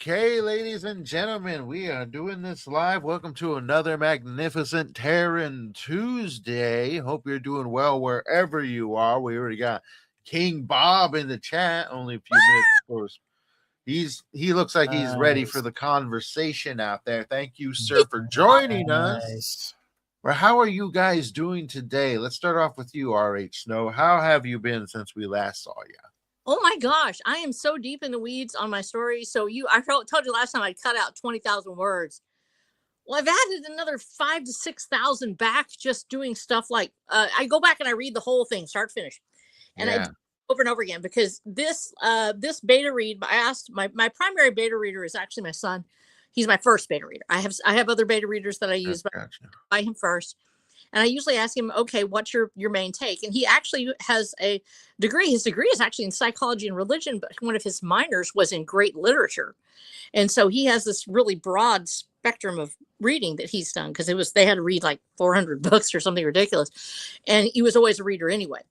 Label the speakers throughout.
Speaker 1: Okay, ladies and gentlemen, we are doing this live. Welcome to another magnificent Terran Tuesday. Hope you're doing well wherever you are. We already got King Bob in the chat. Only a few minutes before. He looks like he's ready for
Speaker 2: Nice.
Speaker 1: the conversation out there. Thank you, sir, for joining us.
Speaker 2: Nice.
Speaker 1: Well, how are you guys doing today? Let's start off with you, RH Snow. How have you been since we last saw you?
Speaker 3: Oh my gosh, I am so deep in the weeds on my story. So I told you last time I'd cut out 20,000 words. Well, I've added another 5,000 to 6,000 back just doing stuff like I go back and I read the whole thing, start to finish, and I do over and over again because this beta read. I asked my primary beta reader is actually my son. He's my first beta reader. I have other beta readers that I use, but by him first. And I usually ask him, okay, what's your main take? And he actually has a degree. His degree is actually in psychology and religion, but one of his minors was in great literature. And so he has this really broad spectrum of reading that he's done because they had to read like 400 books or something ridiculous. And he was always a reader anyway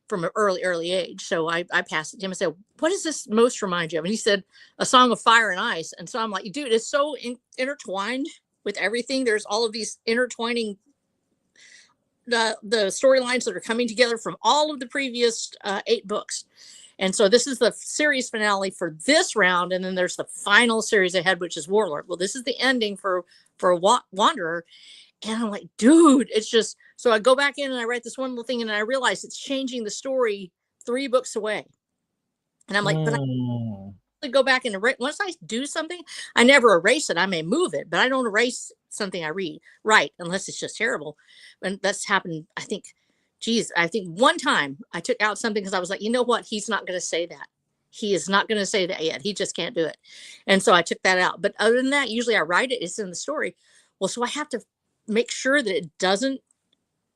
Speaker 3: from an early age. So I passed it to him and said, what does this most remind you of? And he said, A Song of Fire and Ice. And so I'm like, dude, it's so intertwined with everything. There's all of these intertwining the storylines that are coming together from all of the previous 8 books. And so this is the series finale for this round. And then there's the final series ahead, which is Warlord. Well, this is the ending for Wanderer. And I'm like, dude, it's just, so I go back in and I write this one little thing and I realize it's changing the story 3 books away. And I'm like, but I go back and erase. Once I do something, I never erase it. I may move it, but I don't erase something I write unless it's just terrible. And that's happened, I think one time I took out something because I was like, you know what? He's not going to say that. He is not going to say that yet. He just can't do it. And so I took that out. But other than that, usually I write it. It's in the story. Well, so I have to make sure that it doesn't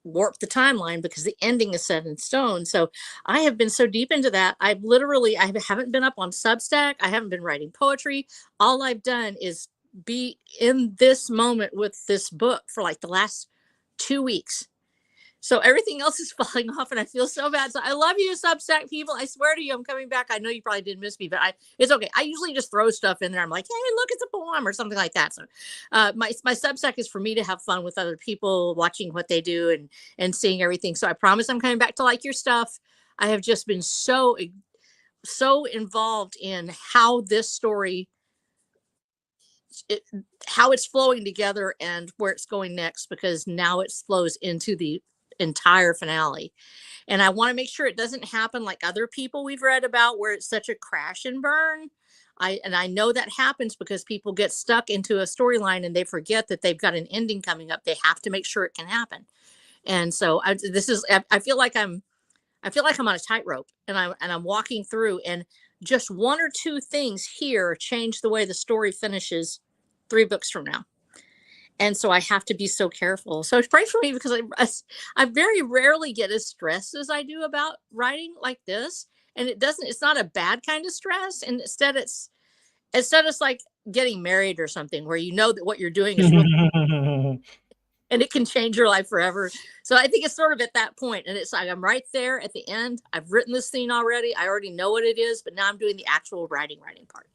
Speaker 3: warp the timeline because the ending is set in stone. So I have been so deep into that. I haven't been up on Substack. I haven't been writing poetry. All I've done is be in this moment with this book for like the last 2 weeks. So everything else is falling off and I feel so bad. So I love you, Substack people. I swear to you, I'm coming back. I know you probably didn't miss me, but it's okay. I usually just throw stuff in there. I'm like, hey, look, it's a poem or something like that. So my Substack is for me to have fun with other people, watching what they do and seeing everything. So I promise I'm coming back to like your stuff. I have just been so involved in how this story, how it's flowing together and where it's going next, because now it flows into the entire finale. And I want to make sure it doesn't happen like other people we've read about where it's such a crash and burn. I know that happens because people get stuck into a storyline and they forget that they've got an ending coming up. They have to make sure it can happen. And so I feel like I'm on a tightrope and I'm walking through, and just 1 or 2 things here change the way the story finishes 3 books from now. And so I have to be so careful. So pray for me because I very rarely get as stressed as I do about writing like this. And it's not a bad kind of stress. And instead it's like getting married or something where you know that what you're doing is really and it can change your life forever. So I think it's sort of at that point. And it's like, I'm right there at the end. I've written this scene already. I already know what it is, but now I'm doing the actual writing part.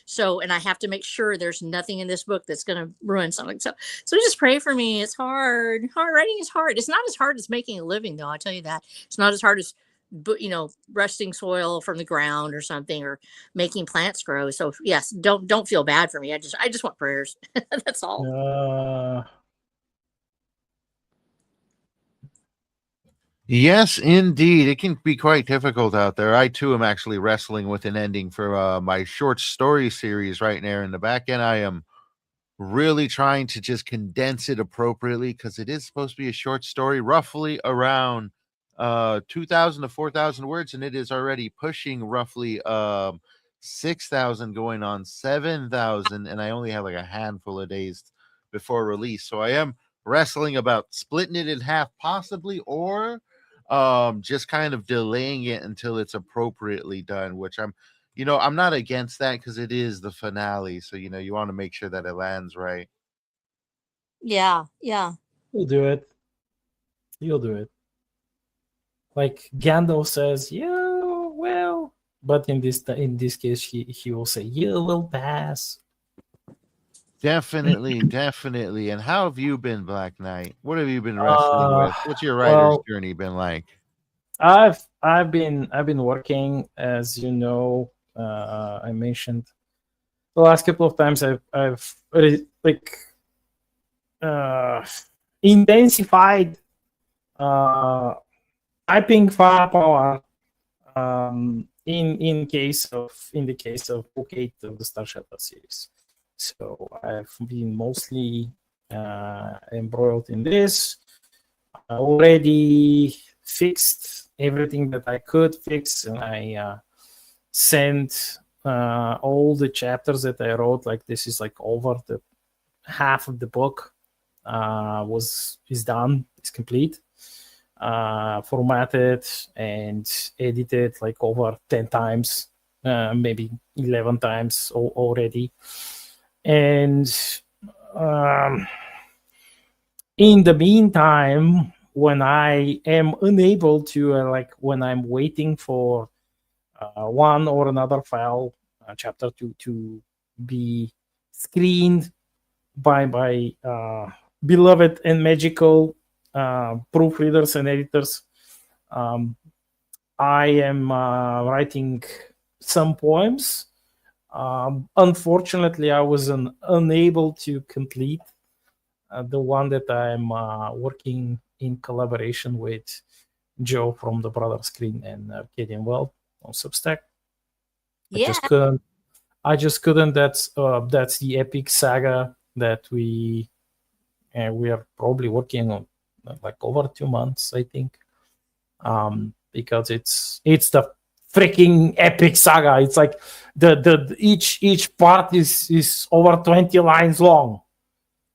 Speaker 3: So, and I have to make sure there's nothing in this book that's going to ruin something. So just pray for me. It's hard. Writing is hard. It's not as hard as making a living, though. I'll tell you that. It's not as hard as, wresting soil from the ground or something, or making plants grow. So yes, don't feel bad for me. I just want prayers. That's all.
Speaker 1: Yes, indeed. It can be quite difficult out there. I, too, am actually wrestling with an ending for my short story series right there in the back end. I am really trying to just condense it appropriately because it is supposed to be a short story, roughly around 2,000 to 4,000 words, and it is already pushing roughly 6,000 going on 7,000, and I only have like a handful of days before release. So I am wrestling about splitting it in half possibly, or just kind of delaying it until it's appropriately done, which I'm not against that because it is the finale. So, you want to make sure that it lands right.
Speaker 3: Yeah.
Speaker 2: You'll do it. Like Gandalf says, yeah, well, but in this case, he will say, you will pass.
Speaker 1: Definitely. And how have you been, Black Knight? What have you been wrestling with? What's your writer's
Speaker 2: Well,
Speaker 1: journey been like?
Speaker 2: I've been working, as you know. I mentioned the last couple of times I've like intensified typing firepower in the case of book 8 of the Star Shelter series. So I've been mostly embroiled in this. I already fixed everything that I could fix, and I sent all the chapters that I wrote. Like, this is like over the half of the book is done, is complete, formatted and edited like over 10 times, maybe 11 times already. And in the meantime, when I am unable to, when I'm waiting for one or another file chapter to be screened by beloved and magical proofreaders and editors, I am writing some poems. Unfortunately, I was unable to complete the one that I'm working in collaboration with Joe from the Brother Screen and Arcadian World on Substack.
Speaker 3: Yeah.
Speaker 2: I just couldn't. That's the epic saga that we are probably working on like over 2 months, I think, because it's the freaking epic saga. It's like the each part is over 20 lines long.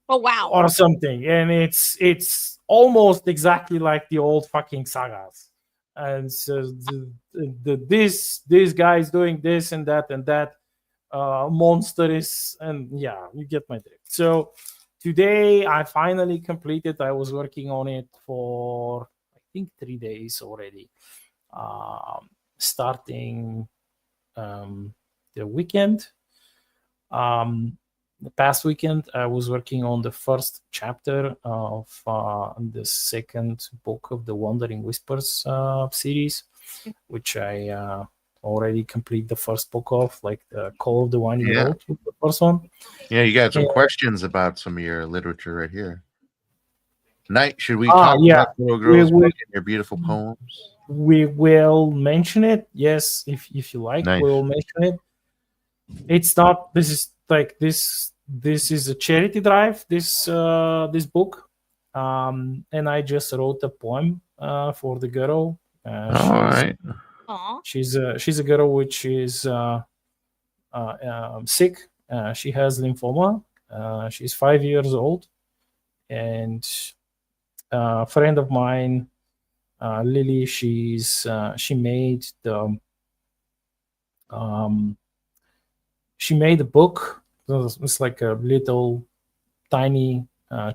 Speaker 3: Oh wow.
Speaker 2: Or something, and it's almost exactly like the old fucking sagas. And so this guy is doing this and that monster is, and yeah, you get my drift. So today I finally completed. I was working on it for I think 3 days already, starting the weekend. The past weekend I was working on the first chapter of the second book of the Wandering Whispers series, which I already complete the first book of, like the Call of the Winding Road, the first one.
Speaker 1: Yeah, you got some questions about some of your literature right here. Knight, should we talk about the little girl's book and your beautiful poems?
Speaker 2: We will mention it, yes, if you like. Nice. We will mention it. It's not, this is like this is a charity drive, this book, and I just wrote a poem for the girl. She's a girl which is sick. She has lymphoma. She's 5 years old, and a friend of mine, Lily, she made a book. It's like a little tiny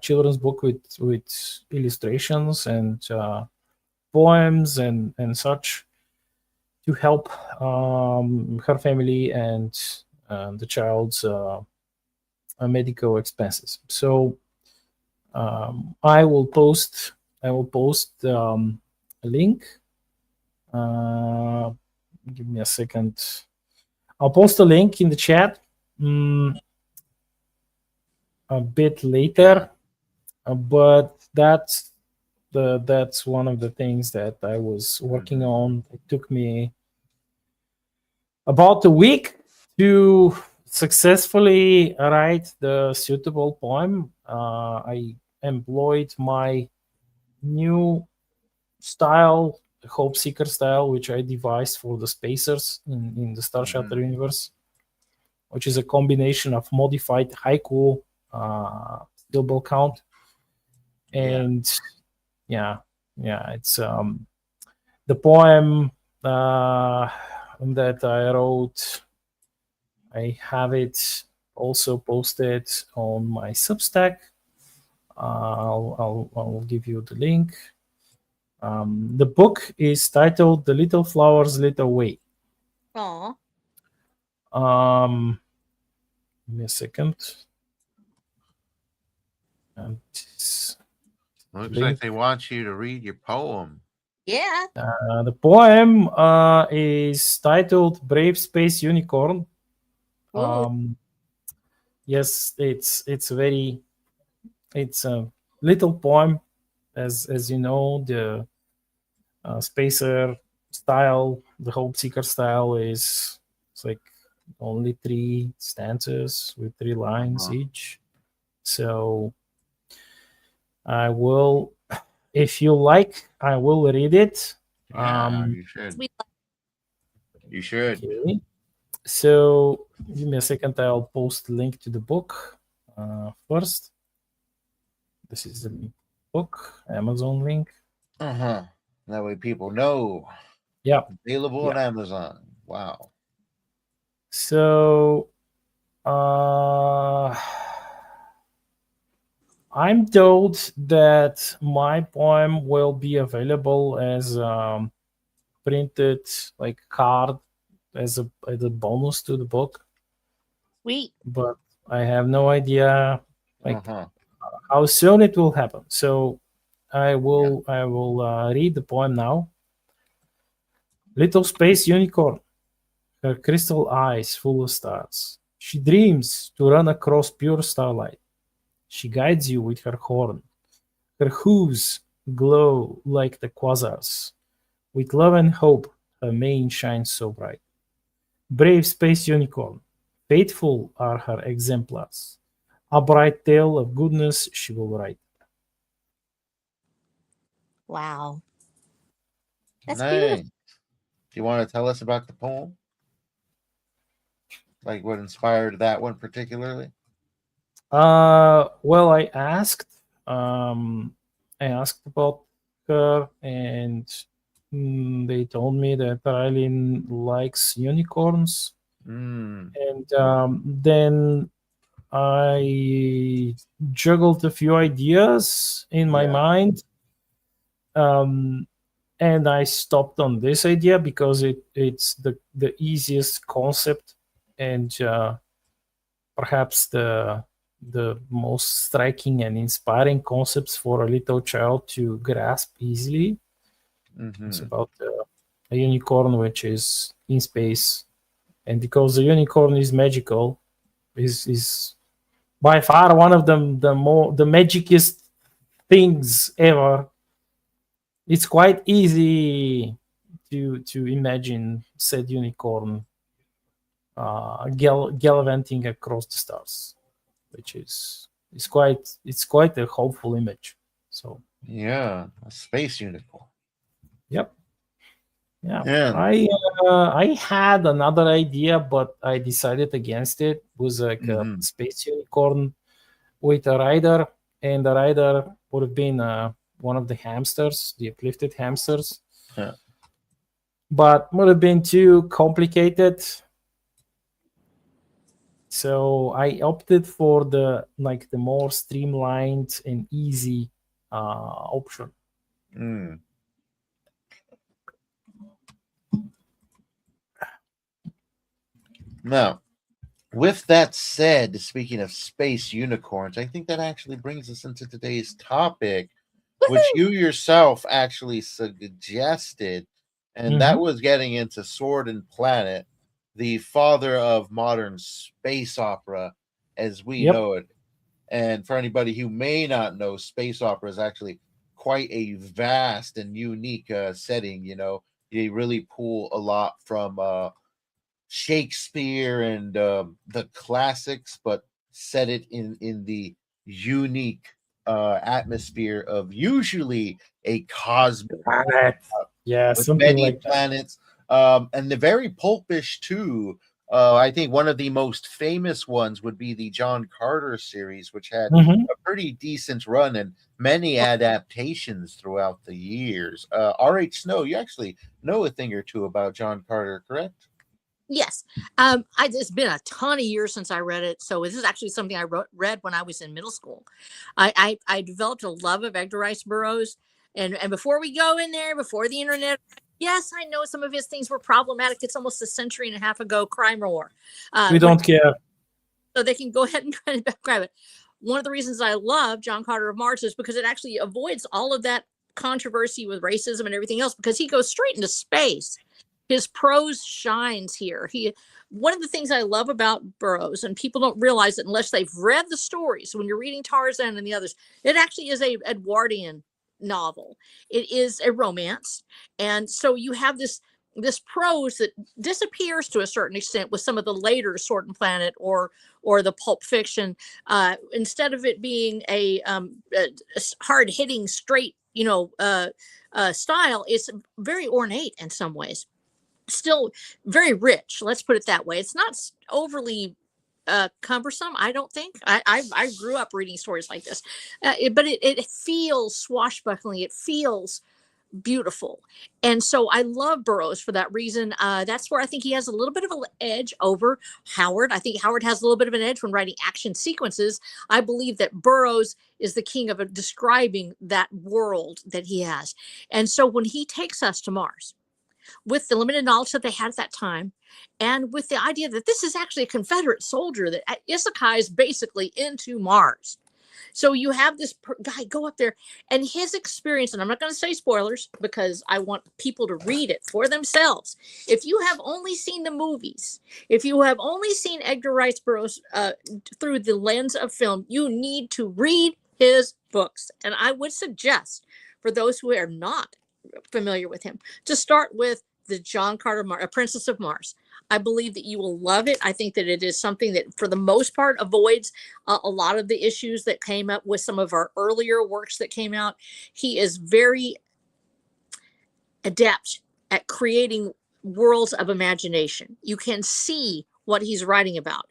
Speaker 2: children's book with illustrations and poems and such, to help her family and the child's medical expenses. So I will post a link. Give me a second. I'll post a link in the chat a bit later, but that's one of the things that I was working on. It took me about a week to successfully write the suitable poem. I employed my new style, the Hope Seeker style, which I devised for the spacers in the Star Shelter universe, which is a combination of modified haiku, syllable count, and it's the poem that I wrote. I have it also posted on my Substack. I'll give you the link. The book is titled "The Little Flower's Little Way."
Speaker 3: Aww.
Speaker 2: Give me a second. It's
Speaker 1: Looks like they want you to read your poem.
Speaker 3: Yeah.
Speaker 2: The poem is titled "Brave Space Unicorn."
Speaker 3: Ooh.
Speaker 2: Yes, it's a little poem, as you know, the spacer style, the hope seeker style it's like only 3 stanzas with 3 lines each. So I will, if you like, I will read it.
Speaker 1: Yeah, you should.
Speaker 3: Sweet.
Speaker 1: You should.
Speaker 2: Okay. So give me a second. I'll post the link to the book first. This is the book, Amazon link.
Speaker 1: Uh-huh. That way people know.
Speaker 2: Yeah.
Speaker 1: Available on Amazon. Wow.
Speaker 2: So I'm told that my poem will be available as printed like card as a bonus to the book,
Speaker 3: Sweet.
Speaker 2: but I have no idea like how soon it will happen. So I will read the poem now. Little space unicorn, her crystal eyes full of stars. She dreams to run across pure starlight. She guides you with her horn. Her hooves glow like the quasars. With love and hope, her mane shines so bright. Brave space unicorn, faithful are her exemplars. A bright tale of goodness she will write.
Speaker 3: Wow. That's
Speaker 1: nice.
Speaker 3: beautiful.
Speaker 1: Do you want to tell us about the poem? Like what inspired that one particularly?
Speaker 2: Well, I asked about her, and they told me that Eileen likes unicorns. And then I juggled a few ideas in my mind, and I stopped on this idea because it's the easiest concept and perhaps the most striking and inspiring concepts for a little child to grasp easily. It's about a unicorn which is in space, and because the unicorn is magical, is by far one of the magicest things ever. It's quite easy to imagine said unicorn gallivanting across the stars, which is it's quite a hopeful image. So
Speaker 1: yeah, a space unicorn.
Speaker 2: Yep. Yeah. I had another idea, but I decided against it. It was like a space unicorn with a rider, and the rider would have been one of the hamsters, the uplifted hamsters.
Speaker 1: Yeah.
Speaker 2: But would have been too complicated. So I opted for the more streamlined and easy option.
Speaker 1: Now, with that said, speaking of space unicorns, I think that actually brings us into today's topic, which you yourself actually suggested, and that was getting into Sword and Planet, the father of modern space opera as we know it. And for anybody who may not know, space opera is actually quite a vast and unique setting. You know, they really pull a lot from Shakespeare and the classics, but set it in the unique atmosphere of usually a cosmic
Speaker 2: planet.
Speaker 1: With
Speaker 2: Something
Speaker 1: many
Speaker 2: like
Speaker 1: planets, and the very pulpish too. I think one of the most famous ones would be the John Carter series, which had a pretty decent run and many adaptations throughout the years. R.H. Snow, you actually know a thing or two about John Carter, correct?
Speaker 3: Yes. It's been a ton of years since I read it. So this is actually something I read when I was in middle school. I developed a love of Edgar Rice Burroughs. And before we go in there, before the internet, yes, I know some of his things were problematic. It's almost a century and a half ago, crime war.
Speaker 2: We don't care.
Speaker 3: So they can go ahead and grab it. one of the reasons I love John Carter of Mars is because it actually avoids all of that controversy with racism and everything else, because he goes straight into space. His prose shines here. One of the things I love about Burroughs, and people don't realize it unless they've read the stories, when you're reading Tarzan and the others, it actually is a Edwardian novel. It is a romance. And so you have this prose that disappears to a certain extent with some of the later Sword and Planet or the pulp fiction. Instead of it being a hard-hitting, straight, style, it's very ornate in some ways. Still very rich, let's put it that way. It's not overly cumbersome, I don't think. I grew up reading stories like this, but it feels swashbuckling. It feels beautiful. And so I love Burroughs for that reason. That's where I think he has a little bit of an edge over Howard. I think Howard has a little bit of an edge when writing action sequences. I believe that Burroughs is the king of describing that world that he has. And so when he takes us to Mars, with the limited knowledge that they had at that time, and with the idea that this is actually a Confederate soldier, that Issachar is basically into Mars. So you have this guy go up there, and his experience, and I'm not going to say spoilers because I want people to read it for themselves. If you have only seen the movies, if you have only seen Edgar Rice Burroughs through the lens of film, you need to read his books. And I would suggest, for those who are not familiar with him, to start with the John Carter A Princess of Mars. I believe that you will love it. I think that it is something that for the most part avoids a lot of the issues that came up with some of our earlier works that came out. He is very adept at creating worlds of imagination. You can see what he's writing about.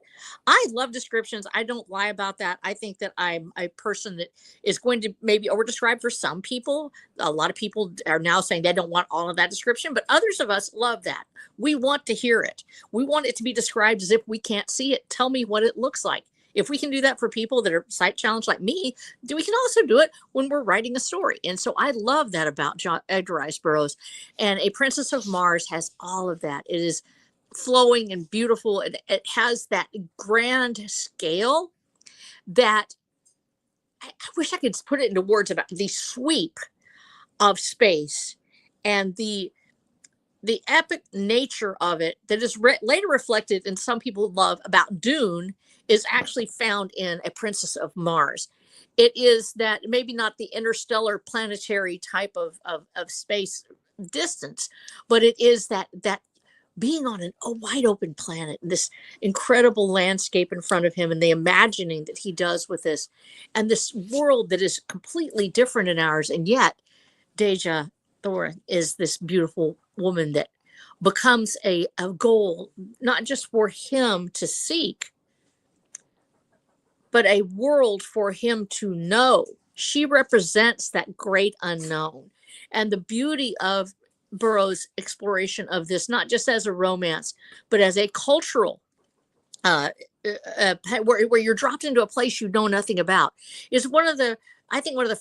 Speaker 3: I love descriptions. I don't lie about that. I think that I'm a person that is going to maybe over-describe for some people. A lot of people are now saying they don't want all of that description, but others of us love that. We want to hear it. We want it to be described as if we can't see it. Tell me what it looks like. If we can do that for people that are sight challenged like me, we can also do it when we're writing a story. And so I love that about Edgar Rice Burroughs. And A Princess of Mars has all of that. It is flowing and beautiful. It has that grand scale that I wish I could put it into words about the sweep of space and the epic nature of it that is later reflected in some people love about Dune is actually found in A Princess of Mars. It is that maybe not the interstellar planetary type of space distance, but it is that being on a wide open planet, this incredible landscape in front of him, and the imagining that he does with this, and this world that is completely different in ours. And yet Deja Thora is this beautiful woman that becomes a goal, not just for him to seek, but a world for him to know. She represents that great unknown. And the beauty of Burroughs' exploration of this, not just as a romance, but as a cultural, where you're dropped into a place you know nothing about, is one of the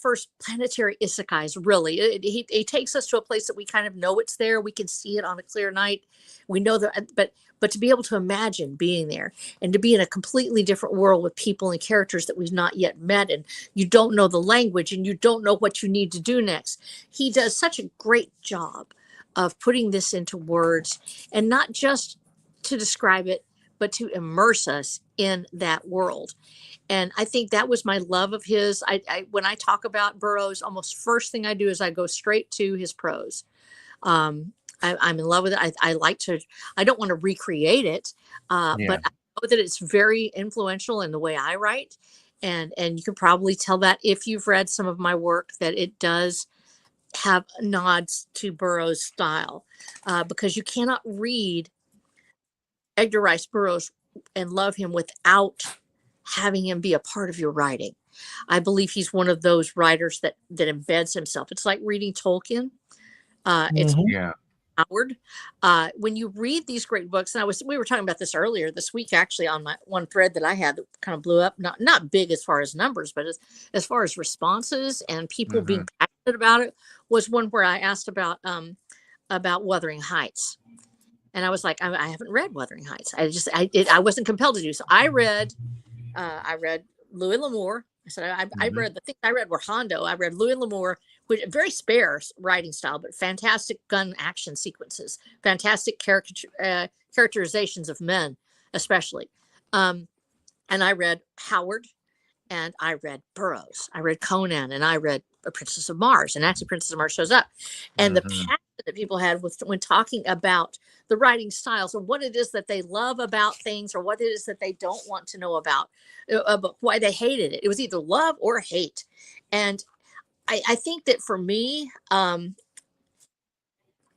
Speaker 3: first planetary isekais, really. He takes us to a place that we kind of know it's there. We can see it on a clear night. We know that, but to be able to imagine being there and to be in a completely different world with people and characters that we've not yet met, and you don't know the language and you don't know what you need to do next. He does such a great job of putting this into words, and not just to describe it, but to immerse us in that world. And I think that was my love of his. When I talk about Burroughs, almost first thing I do is I go straight to his prose. I'm in love with it. I don't want to recreate it, but I know that it's very influential in the way I write. And you can probably tell that if you've read some of my work, that it does have nods to Burroughs' style, because you cannot read Edgar Rice Burroughs and love him without having him be a part of your writing. I believe he's one of those writers that embeds himself. It's like reading Tolkien. It's Howard. When you read these great books, and we were talking about this earlier this week, actually, on my one thread that I had that kind of blew up, not big as far as numbers, but as far as responses and people being passionate about it, was one where I asked about Wuthering Heights. And I was like, I haven't read Wuthering Heights. I wasn't compelled to do so. I read Louis L'Amour. I said I
Speaker 1: Mhm.
Speaker 3: read the things I read were Hondo. I read Louis L'Amour, which very sparse writing style, but fantastic gun action sequences, fantastic characterizations of men, especially. And I read Howard, and I read Burroughs. I read Conan, and I read A Princess of Mars, and actually Princess of Mars shows up. And the
Speaker 1: Mhm.
Speaker 3: passion that people had with when talking about the writing styles and what it is that they love about things or what it is that they don't want to know about why they hated it. It was either love or hate. And I think that for me,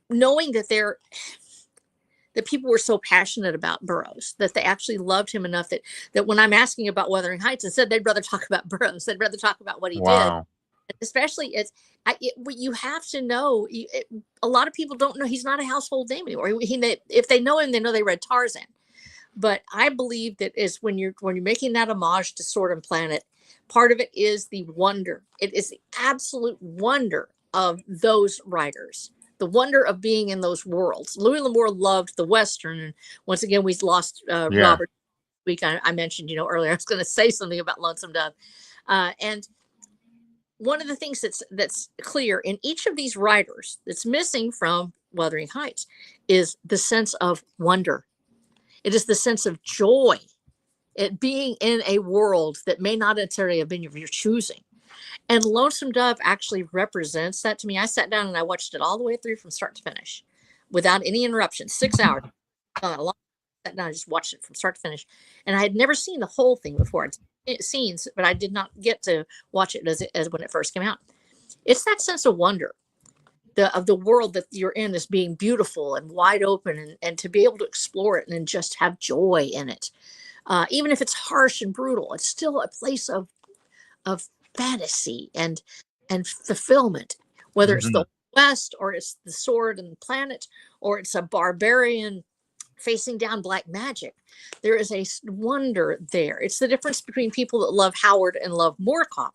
Speaker 3: knowing that that people were so passionate about Burroughs that they actually loved him enough that when I'm asking about Wuthering Heights, instead they'd rather talk about Burroughs, they'd rather talk about what he did.
Speaker 1: Wow.
Speaker 3: Especially what you have to know. A lot of people don't know he's not a household name anymore. If they know him, they know they read Tarzan. But I believe that is when you're making that homage to Sword and Planet, part of it is the wonder. It is the absolute wonder of those writers, the wonder of being in those worlds. Louis L'Amour loved the Western, and once again, we lost
Speaker 1: Yeah.
Speaker 3: Robert. Week I mentioned, earlier. I was going to say something about Lonesome Dove, and one of the things that's clear in each of these writers that's missing from Wuthering Heights is the sense of wonder. It is the sense of joy at being in a world that may not necessarily have been your choosing. And Lonesome Dove actually represents that to me. I sat down and I watched it all the way through from start to finish without any interruptions, 6 hours. Sat down and just watched it from start to finish. And I had never seen the whole thing before. Scenes, but I did not get to watch it as when it first came out. It's that sense of wonder of the world that you're in as being beautiful and wide open, and to be able to explore it and just have joy in it. Even if it's harsh and brutal, it's still a place of fantasy and fulfillment, whether it's
Speaker 1: Mhm.
Speaker 3: the West or it's the sword and planet or it's a barbarian facing down black magic. There is a wonder there. It's the difference between people that love Howard and love Moorcock.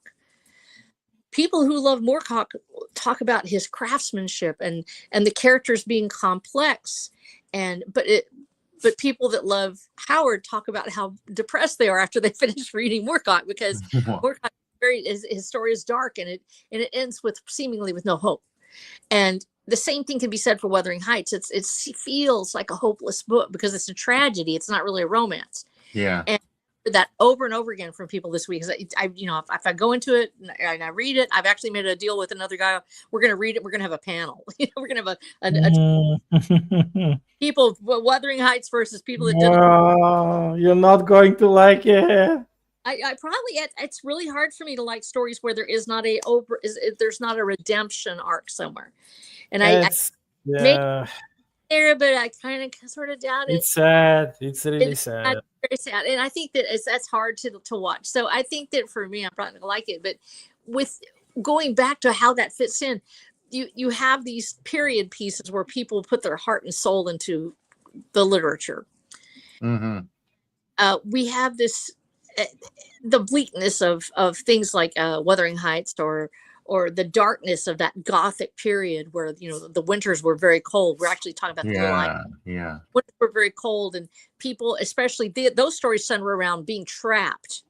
Speaker 3: People who love Moorcock talk about his craftsmanship and the characters being complex, but people that love Howard talk about how depressed they are after they finish reading Moorcock, because Moorcock his story is dark, and it ends with seemingly with no hope. And the same thing can be said for Wuthering Heights. It feels like a hopeless book because it's a tragedy. It's not really a romance.
Speaker 1: Yeah.
Speaker 3: And that over and over again from people this week. If I go into it and I read it, I've actually made a deal with another guy. We're going to read it. We're going to have a panel. We're going to have people Wuthering Heights versus people that didn't.
Speaker 2: Well, you're not going to like it.
Speaker 3: I probably it's really hard for me to like stories where there is not there's not a redemption arc somewhere, and I
Speaker 2: yeah,
Speaker 3: there, but I kind of sort of doubt it.
Speaker 2: It's sad. It's really sad.
Speaker 3: Very sad, and I think that that's hard to watch. So I think that for me, I'm probably gonna like it. But with going back to how that fits in, you have these period pieces where people put their heart and soul into the literature.
Speaker 1: Mm-hmm.
Speaker 3: We have this. The bleakness of things like Wuthering Heights or the darkness of that Gothic period where the winters were very cold. We're actually talking about
Speaker 1: yeah.
Speaker 3: Winters were very cold, and people, especially those stories center around being trapped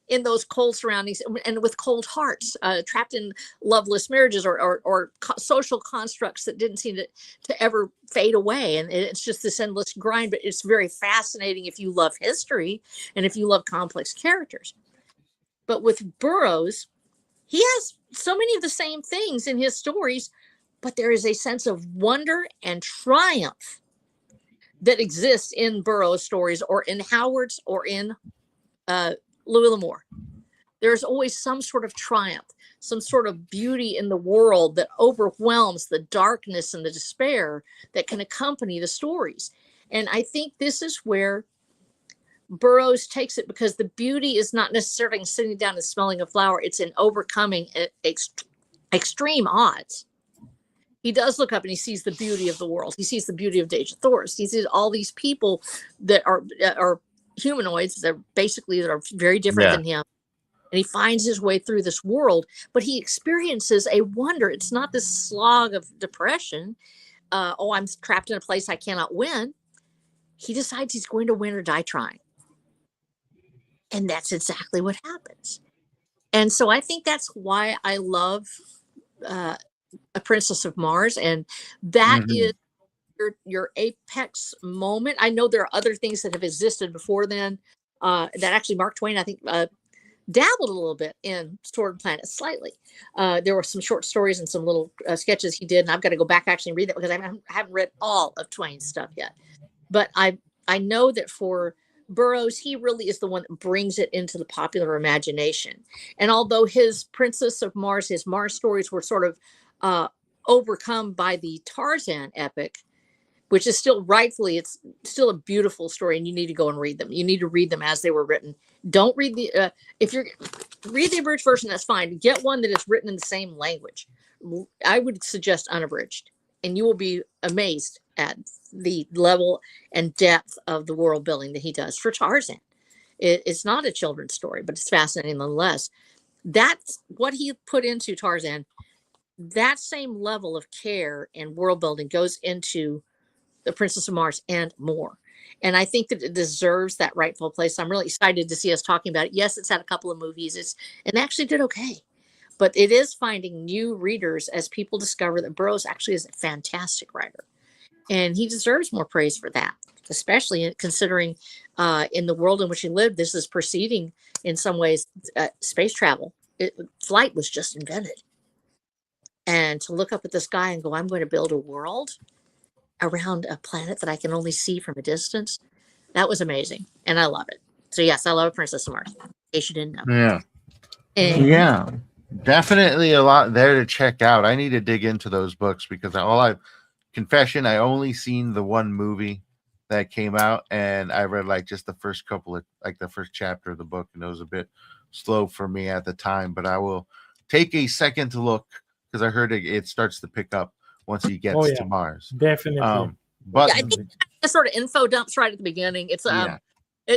Speaker 3: in those cold surroundings and with cold hearts, trapped in loveless marriages or social constructs that didn't seem to ever fade away. And it's just this endless grind, but it's very fascinating if you love history and if you love complex characters. But with Burroughs, he has so many of the same things in his stories, but there is a sense of wonder and triumph that exists in Burroughs stories or in Howard's or in Louis L'Amour. There's always some sort of triumph, some sort of beauty in the world that overwhelms the darkness and the despair that can accompany the stories. And I think this is where Burroughs takes it, because the beauty is not necessarily in sitting down and smelling a flower. It's in overcoming extreme odds. He does look up and he sees the beauty of the world. He sees the beauty of Dage Thorst. He sees all these people that are humanoids that are very different than him, and he finds his way through this world, but he experiences a wonder. It's not this slog of depression. I'm trapped in a place I cannot win. He decides he's going to win or die trying, And that's exactly what happens. And so I think that's why I love uh, A Princess of Mars. And that is
Speaker 1: Mhm.
Speaker 3: your apex moment. I know there are other things that have existed before then that actually Mark Twain, I think, dabbled a little bit in Sword and Planet slightly. There were some short stories and some little sketches he did, and I've got to go back actually and read that because I haven't read all of Twain's stuff yet. But I know that for Burroughs, he really is the one that brings it into the popular imagination. And although his Princess of Mars, his Mars stories were sort of uh, overcome by the Tarzan epic, which is still rightfully, it's still a beautiful story, and you need to go and read them. You need to read them as they were written. Don't read the if you're read the abridged version, that's fine. Get one that is written in the same language. I would suggest unabridged, and you will be amazed at the level and depth of the world building that he does for Tarzan. It's not a children's story, but it's fascinating nonetheless. That's what he put into Tarzan. That same level of care and world building goes into The Princess of Mars and more. And I think that it deserves that rightful place. I'm really excited to see us talking about it. Yes, it's had a couple of movies. It's and actually did okay. But it is finding new readers as people discover that Burroughs actually is a fantastic writer. And he deserves more praise for that, especially considering in the world in which he lived, this is preceding, in some ways, space travel. Flight was just invented. And to look up at the sky and go, I'm going to build a world around a planet that I can only see from a distance, that was amazing. And I love it. So, yes, I love Princess of Mars, in case you didn't know.
Speaker 1: Yeah.
Speaker 3: And
Speaker 1: Yeah. Definitely a lot there to check out. I need to dig into those books because confession, I only seen the one movie that came out, and I read like just the first couple of like the first chapter of the book, and it was a bit slow for me at the time. But I will take a second to look because I heard it starts to pick up once he
Speaker 2: Oh
Speaker 1: gets
Speaker 2: yeah,
Speaker 1: to Mars.
Speaker 2: definitely.
Speaker 1: But
Speaker 3: yeah, I think the sort of info dumps right at the beginning. It's
Speaker 1: yeah,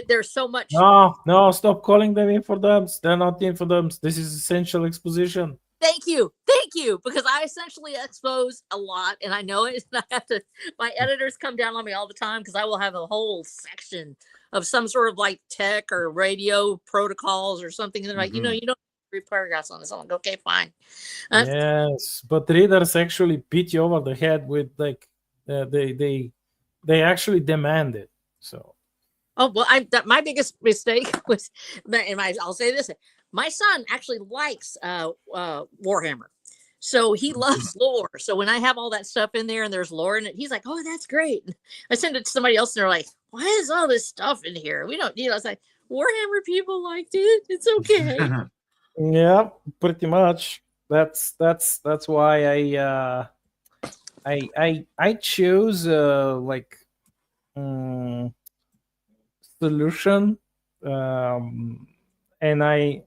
Speaker 3: there's so much.
Speaker 2: No, stop calling them infodumps. They're not infodumps. This is essential exposition.
Speaker 3: Thank you, because I essentially expose a lot, and I know it. And I have to. My editors come down on me all the time because I will have a whole section of some sort of like tech or radio protocols or something, and they're like, you don't read paragraphs on this. I'm like, okay, fine.
Speaker 2: Yes, but readers actually beat you over the head with like they actually demand it. So
Speaker 3: Oh well, my biggest mistake was, and I'll say this: my son actually likes Warhammer, so he loves lore. So when I have all that stuff in there and there's lore in it, he's like, "Oh, that's great." I send it to somebody else, and they're like, "Why is all this stuff in here? We don't need." I was like, "Warhammer people liked it. It's okay."
Speaker 2: yeah, pretty much. That's why I chose like solution, and I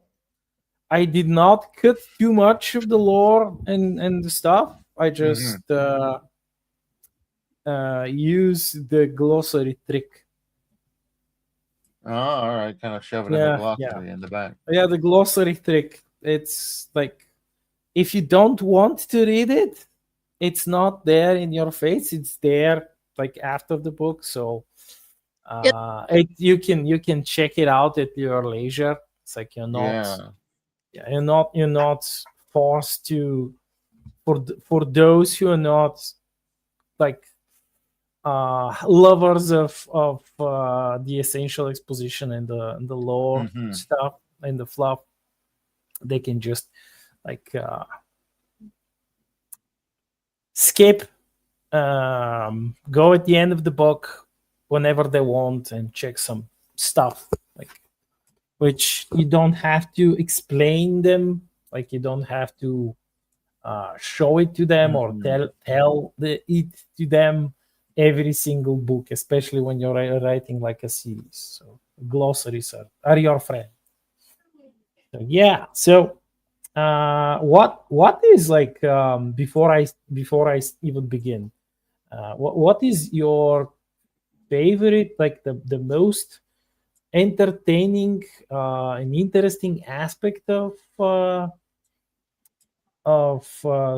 Speaker 2: did not cut too much of the lore and the stuff. I just use the glossary trick.
Speaker 1: oh, all right, kind of shoving in the glossary in the back.
Speaker 2: Yeah, the glossary trick. It's like if you don't want to read it, it's not there in your face. It's there like after the book. So you can check it out at your leisure. It's like you're not forced to, for those who are not like lovers of the essential exposition and the lore stuff and the fluff. They can just like skip, go at the end of the book whenever they want and check some stuff, like which you don't have to explain them, like you don't have to show it to them or tell it to them every single book, especially when you're writing like a series. So glossaries are your friend. So, yeah. So what is like before I even begin, what is your favorite, like the most entertaining and interesting aspect of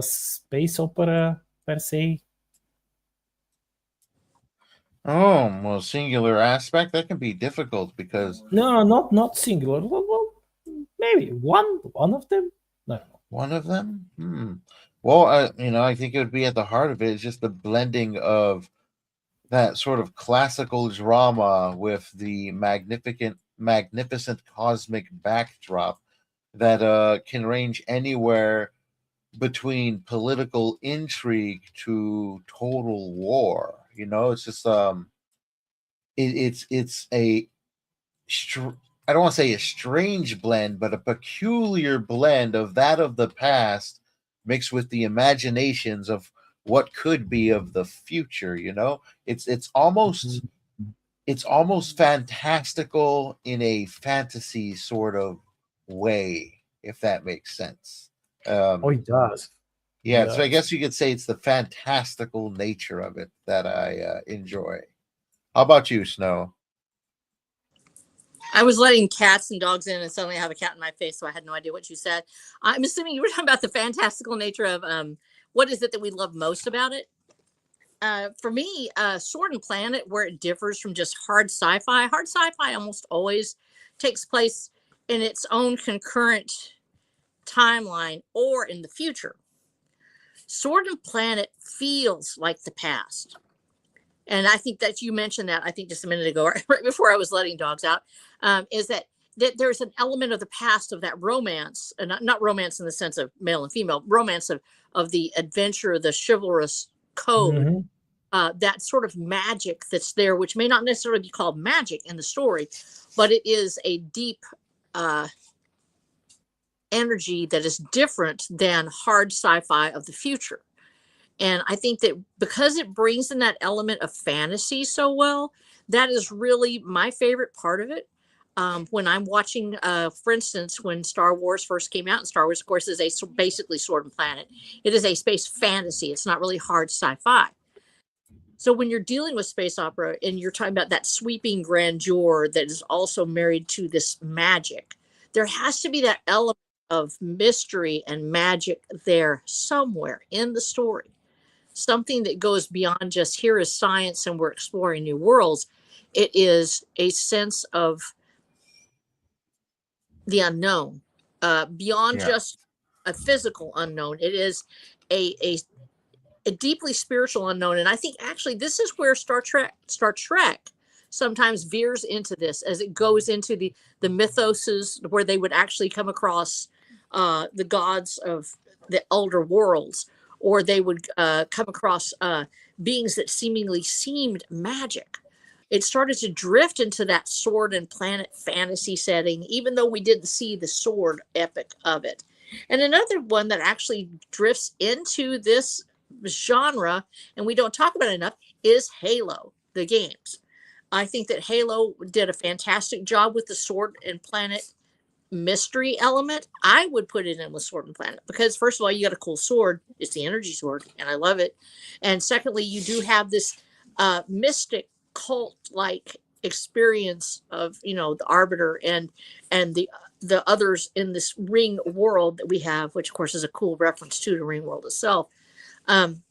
Speaker 2: space opera per se?
Speaker 1: Oh, well, singular aspect that can be difficult because
Speaker 2: No, not singular. Well, maybe one of them. No.
Speaker 1: one of them. Well, I think it would be at the heart of it is just the blending of that sort of classical drama with the magnificent cosmic backdrop that can range anywhere between political intrigue to total war. It's just it's a I don't want to say a strange blend, but a peculiar blend of that of the past mixed with the imaginations of what could be of the future. It's almost fantastical in a fantasy sort of way, if that makes sense.
Speaker 2: Oh, it does.
Speaker 1: Yeah, so I guess you could say it's the fantastical nature of it that I enjoy. How about you, Snow?
Speaker 3: I was letting cats and dogs in, and suddenly I have a cat in my face, so I had no idea what you said. I'm assuming you were talking about the fantastical nature of what is it that we love most about it. For me, Sword and Planet, where it differs from just hard sci-fi. Hard sci-fi almost always takes place in its own concurrent timeline or in the future. Sword and Planet feels like the past. And I think that you mentioned that, I think just a minute ago, right before I was letting dogs out, is that there's an element of the past of that romance, and not romance in the sense of male and female, romance of the adventure, the chivalrous code, that sort of magic that's there, which may not necessarily be called magic in the story, but it is a deep energy that is different than hard sci-fi of the future. And I think that because it brings in that element of fantasy so well, that is really my favorite part of it. When I'm watching, for instance, when Star Wars first came out, and Star Wars, of course, is basically Sword and Planet. It is a space fantasy. It's not really hard sci-fi. So when you're dealing with space opera and you're talking about that sweeping grandeur that is also married to this magic, there has to be that element of mystery and magic there somewhere in the story. Something that goes beyond just here is science and we're exploring new worlds. It is a sense of the unknown, beyond just a physical unknown. It is a deeply spiritual unknown. And I think actually this is where Star Trek sometimes veers into this, as it goes into the mythoses where they would actually come across the gods of the elder worlds, or they would come across beings that seemingly seemed magic. It started to drift into that Sword and Planet fantasy setting, even though we didn't see the sword epic of it. And another one that actually drifts into this genre, and we don't talk about it enough, is Halo, the games. I think that Halo did a fantastic job with the Sword and Planet mystery element. I would put it in with Sword and Planet because, first of all, you got a cool sword. It's the energy sword, and I love it. And secondly, you do have this mystic cult-like experience of, the Arbiter and the others in this ring world that we have, which of course is a cool reference to the ring world itself. And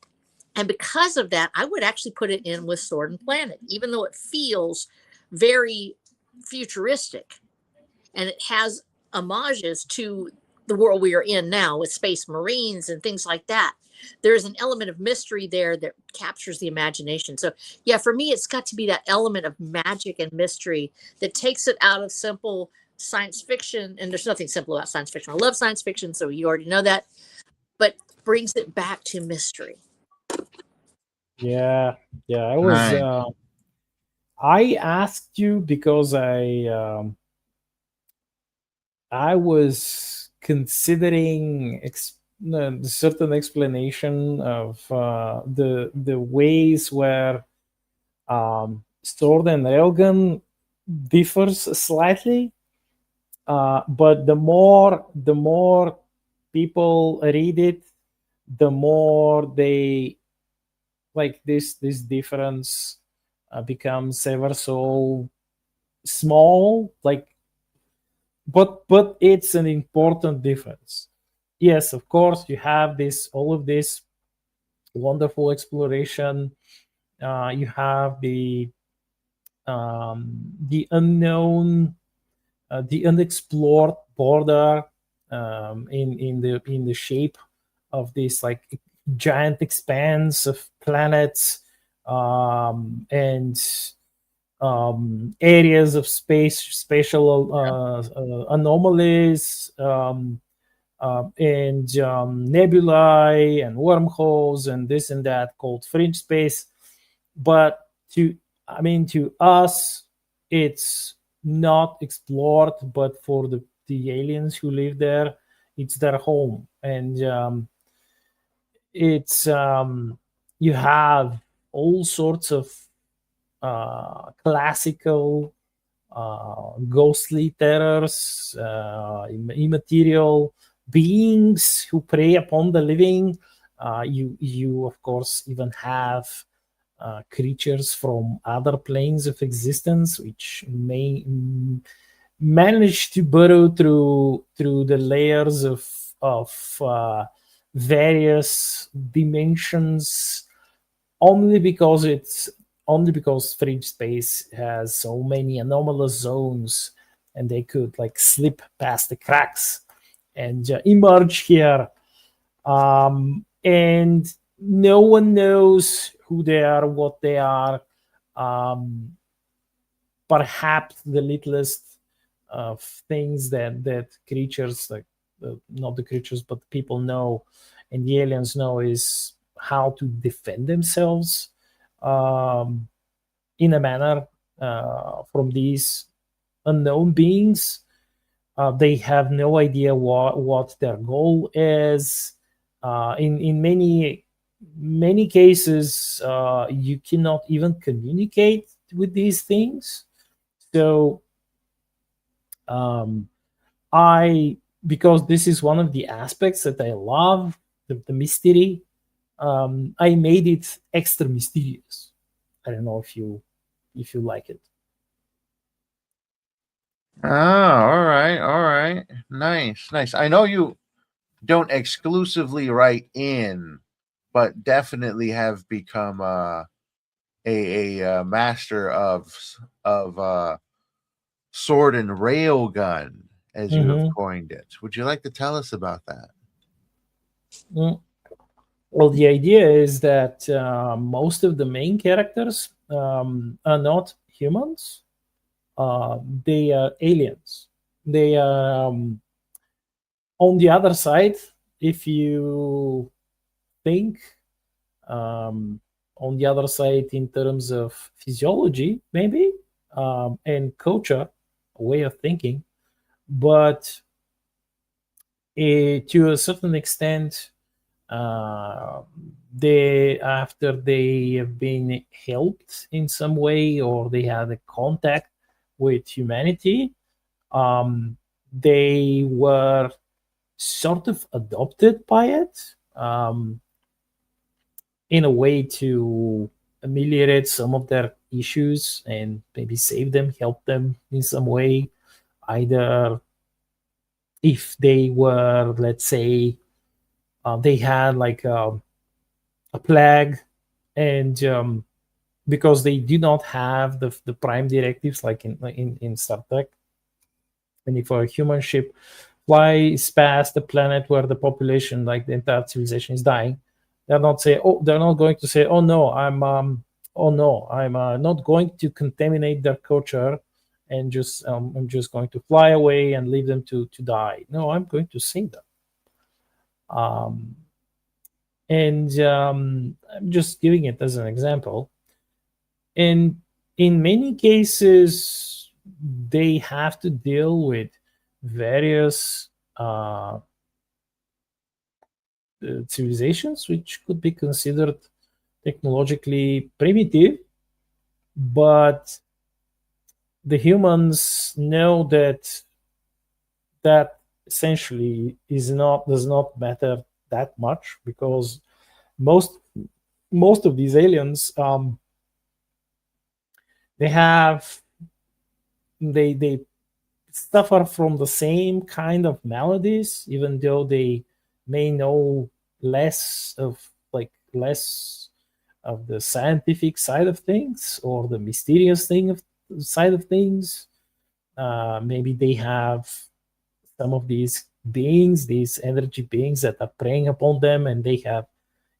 Speaker 3: because of that, I would actually put it in with Sword and Planet, even though it feels very futuristic and it has homages to the world we are in now with space marines and things like that. There's an element of mystery there that captures the imagination. So yeah, for me, it's got to be that element of magic and mystery that takes it out of simple science fiction. And there's nothing simple about science fiction. I love science fiction, so you already know that, but brings it back to mystery.
Speaker 2: Yeah. I was. I asked you because I was considering certain explanation of the ways where Sword and Railgun differs slightly, but the more people read it, the more they like this difference becomes ever so small, but it's an important difference. Yes, of course, you have all of this wonderful exploration you have the unknown, the unexplored border, in the shape of this like giant expanse of planets, and areas of spatial anomalies, and nebulae and wormholes and this and that called fringe space. But to us, it's not explored, but for the aliens who live there, it's their home. And it's you have all sorts of classical ghostly terrors, immaterial beings who prey upon the living. You of course even have creatures from other planes of existence, which may manage to burrow through the layers of various dimensions, only because fringe space has so many anomalous zones, and they could like slip past the cracks and emerge here. And no one knows who they are, what they are. Perhaps the littlest of things that creatures, like not the creatures but people know, and the aliens know, is how to defend themselves in a manner from these unknown beings. They have no idea what their goal is. In many cases, you cannot even communicate with these things. So because this is one of the aspects that I love, the mystery, I made it extra mysterious. I don't know if you like it.
Speaker 1: Oh, all right. Nice. I know you don't exclusively write in, but definitely have become a master of sword and rail gun, as you have coined it. Would you like to tell us about that?
Speaker 2: Well, the idea is that most of the main characters are not humans. They are aliens. They are on the other side. If you think on the other side in terms of physiology, maybe, and culture, a way of thinking, but to a certain extent, after they have been helped in some way, or they had a contact with humanity, they were sort of adopted by it, in a way to ameliorate some of their issues and maybe save them, help them in some way. Either if they were, let's say, they had like a plague, and because they do not have the prime directives like in Star Trek, and if a human ship flies past the planet where the population, like the entire civilization, is dying, they're not going to say, oh no, I'm not going to contaminate their culture, and I'm just going to fly away and leave them to die. No, I'm going to save them. And I'm just giving it as an example. And in many cases, they have to deal with various civilizations which could be considered technologically primitive, but the humans know that essentially does not matter that much, because most of these aliens, they suffer from the same kind of maladies, even though they may know less scientific side of things or the mysterious side of things. Maybe they have some of these beings, these energy beings that are preying upon them, and they have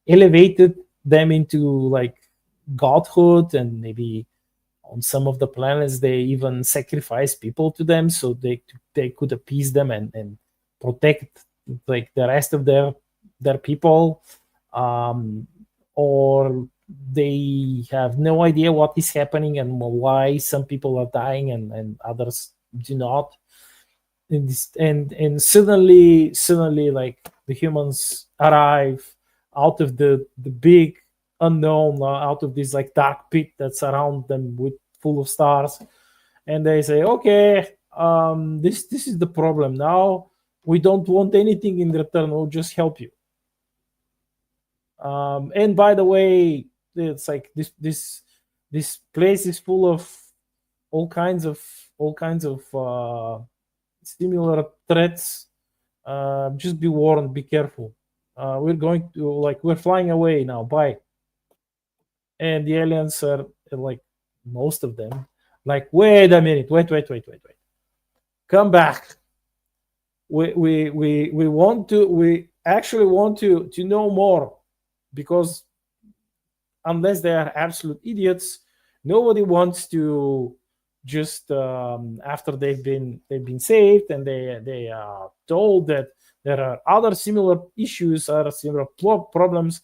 Speaker 2: elevated them into like godhood, and maybe on some of the planets they even sacrifice people to them so they could appease them and protect like the rest of their people, or they have no idea what is happening and why some people are dying and others do not. And suddenly like the humans arrive out of the big unknown, out of this like dark pit that's around them with full of stars, and they say, okay, this is the problem now. We don't want anything in return, we'll just help you. And by the way, it's like this place is full of all kinds of similar threats. Just be warned, be careful. We're flying away now, bye. And the aliens are like, most of them, like, wait a minute, wait, come back. We actually want to know more, because unless they are absolute idiots, nobody wants to just after they've been saved and they are told that there are other similar issues, other similar problems,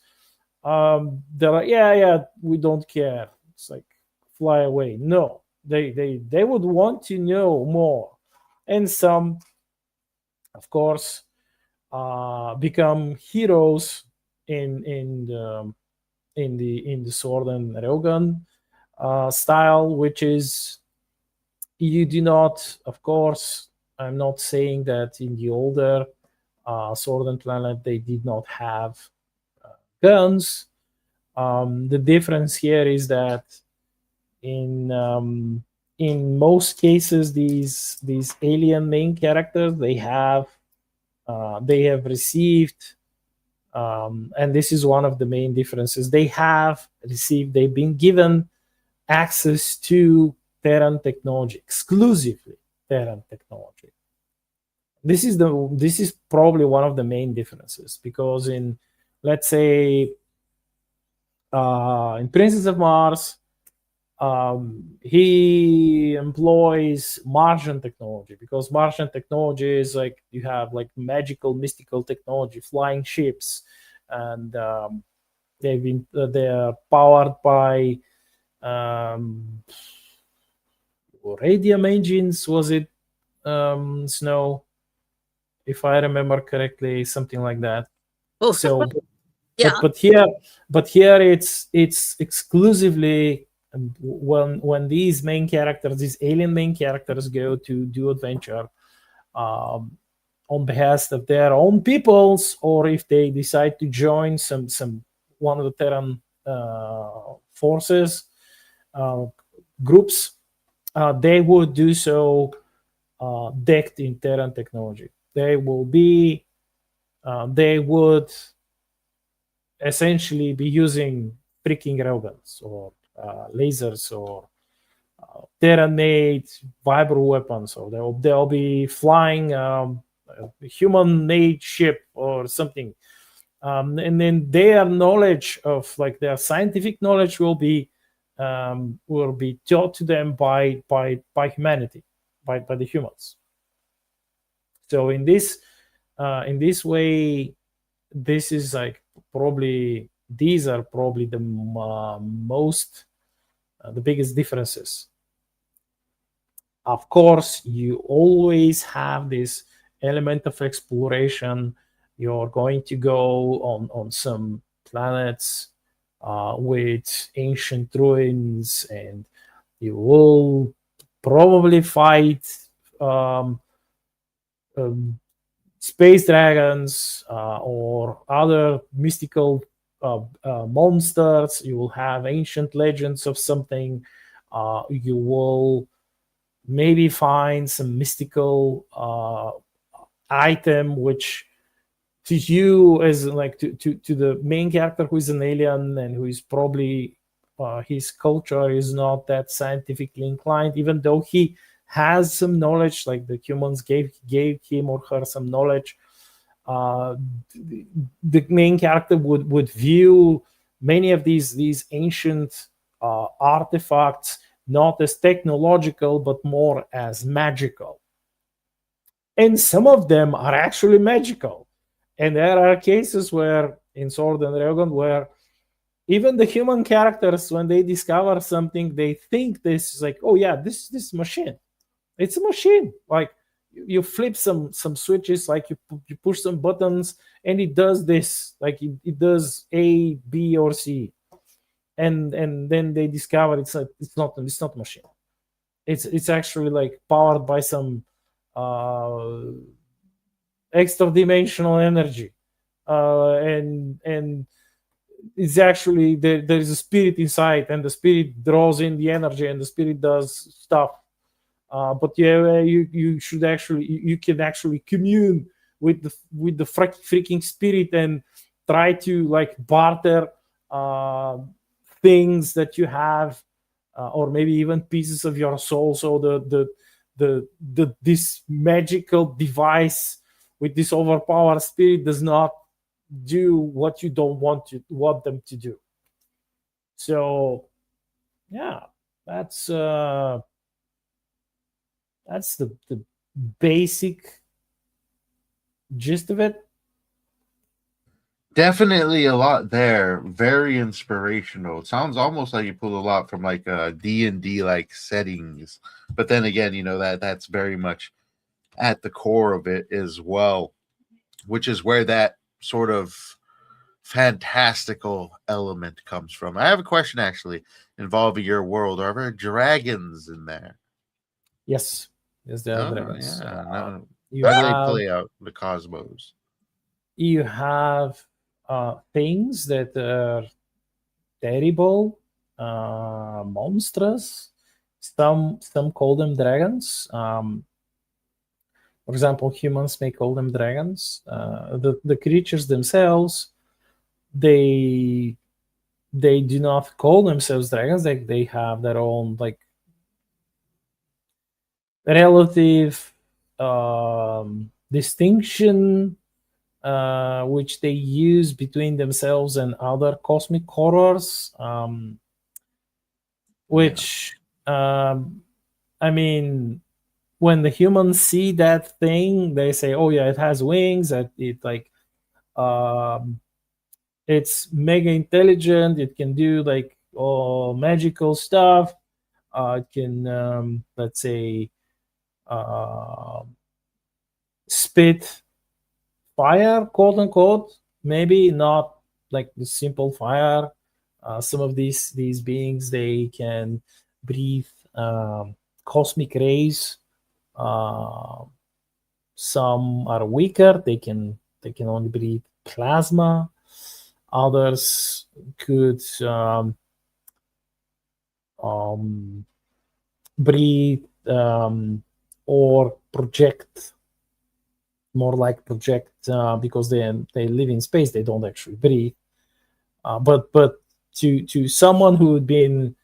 Speaker 2: they're like, yeah, we don't care, it's like, fly away. No, they would want to know more, and some, of course, become heroes in the sword and railgun style, which is, you do not, of course, I'm not saying that in the older Sword and Planet they did not have guns. The difference here is that in most cases these alien main characters, they have received, and this is one of the main differences, they've been given access to Terran technology, exclusively Terran technology. This is probably one of the main differences, because in, let's say, in Princess of Mars, he employs Martian technology, because Martian technology is like, you have like magical, mystical technology, flying ships, and they're powered by radium engines. Was it Snow? If I remember correctly, something like that.
Speaker 3: Oh,
Speaker 2: So,
Speaker 3: yeah.
Speaker 2: but here it's exclusively when these main characters, these alien main characters, go to do adventure on behalf of their own peoples, or if they decide to join some one of the Terran forces groups, they would do so decked in Terran technology. They would essentially be using freaking railguns or lasers or Terran-made vibro weapons, or they'll be flying a human-made ship or something, and then their knowledge of, like, their scientific knowledge will be taught to them by humanity, by the humans. So in this way, this is like these are probably the most the biggest differences. Of course, you always have this element of exploration. You're going to go on some planets with ancient ruins, and you will probably fight space dragons or other mystical monsters. You will have ancient legends of something. You will maybe find some mystical item which to you as like to the main character who is an alien and who is probably his culture is not that scientifically inclined, even though he has some knowledge, like the humans gave him or her some knowledge. The main character would view many of these ancient artifacts not as technological but more as magical, and some of them are actually magical. And there are cases where in Sword and Dragon where even the human characters, when they discover something, they think this is like, oh yeah, this machine, it's a machine. Like you flip some switches, like you push some buttons, and it does this. Like it does A, B, or C, and then they discover it's not a machine. It's actually like powered by some extra dimensional energy, and it's actually there's a spirit inside, and the spirit draws in the energy, and the spirit does stuff. But yeah, you should actually you can actually commune with the freaking spirit and try to like barter things that you have, or maybe even pieces of your soul. So this magical device with this overpowered spirit does not do what you don't want them to do. So yeah, that's the basic gist of it.
Speaker 1: Definitely a lot there. Very inspirational. It sounds almost like you pulled a lot from like D&D like settings. But then again, that's very much at the core of it as well, which is where that sort of fantastical element comes from. I have a question actually involving your world. Are there dragons in there?
Speaker 2: Yes, there are dragons.
Speaker 1: Yeah. How do they play out the cosmos?
Speaker 2: You have things that are terrible, monstrous. Some call them dragons. For example, humans may call them dragons. The creatures themselves, they do not call themselves dragons. They have their own like relative distinction, which they use between themselves and other cosmic horrors, which I mean, when the humans see that thing, they say, oh yeah, it has wings, that it like it's mega intelligent, it can do like magical stuff, it can let's say spit fire, quote unquote. Maybe not like the simple fire. Some of these beings, they can breathe cosmic rays. Some are weaker. They can only breathe plasma. Others could breathe or project, more like project, because they live in space. They don't actually breathe. But to someone who had been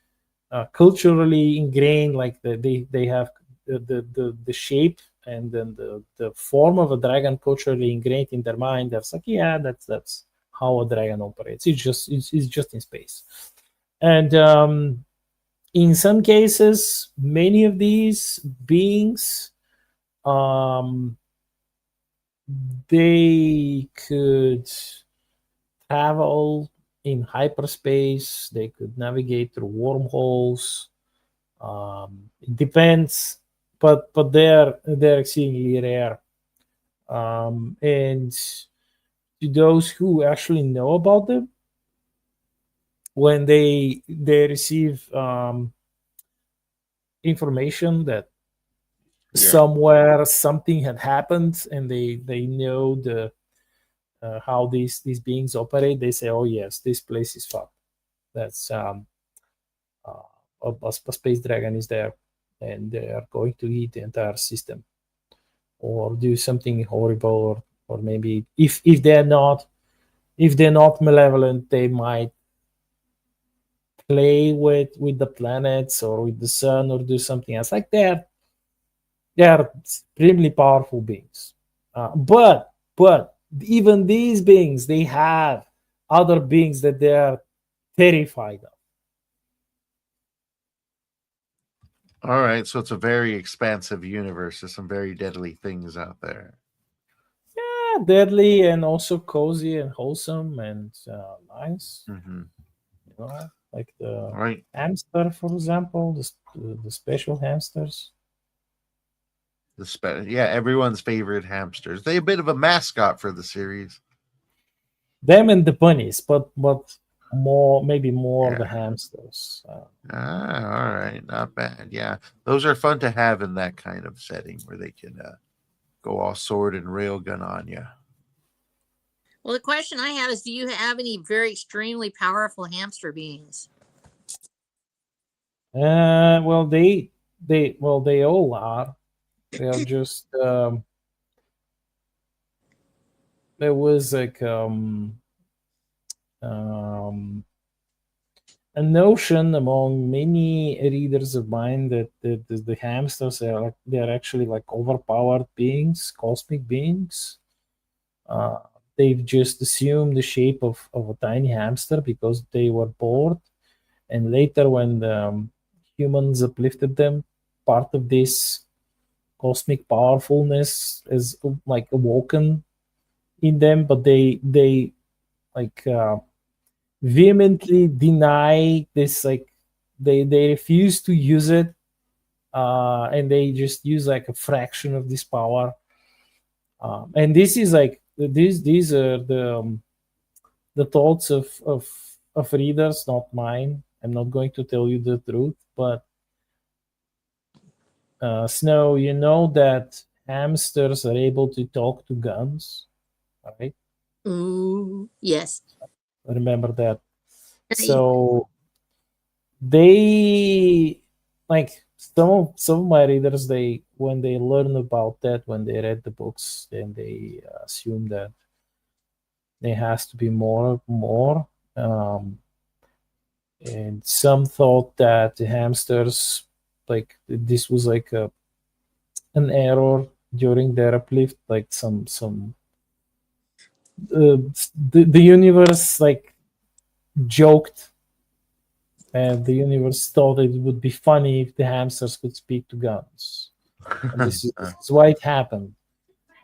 Speaker 2: culturally ingrained, like they have the shape and then the form of a dragon culturally ingrained in their mind. That's like, yeah, that's how a dragon operates. It's just in space. And in some cases, many of these beings, they could travel in hyperspace. They could navigate through wormholes. It depends, but they're exceedingly rare. And to those who actually know about them, when they receive information that somewhere something had happened, and they know the how these beings operate, they say, oh yes, this place is fucked. That's a space dragon is there, and they are going to eat the entire system or do something horrible, or or maybe if they're not malevolent, they might play with the planets or with the sun or do something else. Like they're extremely powerful beings, but even these beings, they have other beings that they are terrified of.
Speaker 1: All right, so it's a very expansive universe. There's some very deadly things out there.
Speaker 2: Yeah, deadly and also cozy and wholesome and nice.
Speaker 1: Mm-hmm.
Speaker 2: You know, like the
Speaker 1: Right.
Speaker 2: hamster, for example, the special hamsters.
Speaker 1: Yeah, everyone's favorite hamsters. They a bit of a mascot for the series.
Speaker 2: Them and the bunnies, but more, maybe more the
Speaker 1: Yeah.
Speaker 2: hamsters.
Speaker 1: All right, not bad. Yeah, those are fun to have in that kind of setting where they can go all sword and railgun on you.
Speaker 3: Well, the question I have is, do you have any very extremely powerful hamster beings?
Speaker 2: Well, they all are. They are just there was like um, a notion among many readers of mine that the hamsters are like, they're actually like overpowered beings, cosmic beings. Uh, they've just assumed the shape of a tiny hamster because they were bored, and later when the humans uplifted them, part of this cosmic powerfulness is like awoken in them, but they like vehemently deny this, like they refuse to use it, and they just use like a fraction of this power, and this is like these are the thoughts of readers, not mine. I'm not going to tell you the truth, but Snow, you know that hamsters are able to talk to guns, right?
Speaker 3: Ooh, yes.
Speaker 2: Remember that.
Speaker 3: Right.
Speaker 2: So they, like some of my readers, they when they learn about that, when they read the books, then they assume that there has to be more. Um, and some thought that the hamsters, like this was like an error during their uplift, like some the universe like joked, and the universe thought it would be funny if the hamsters could speak to guns, and this is why it happened.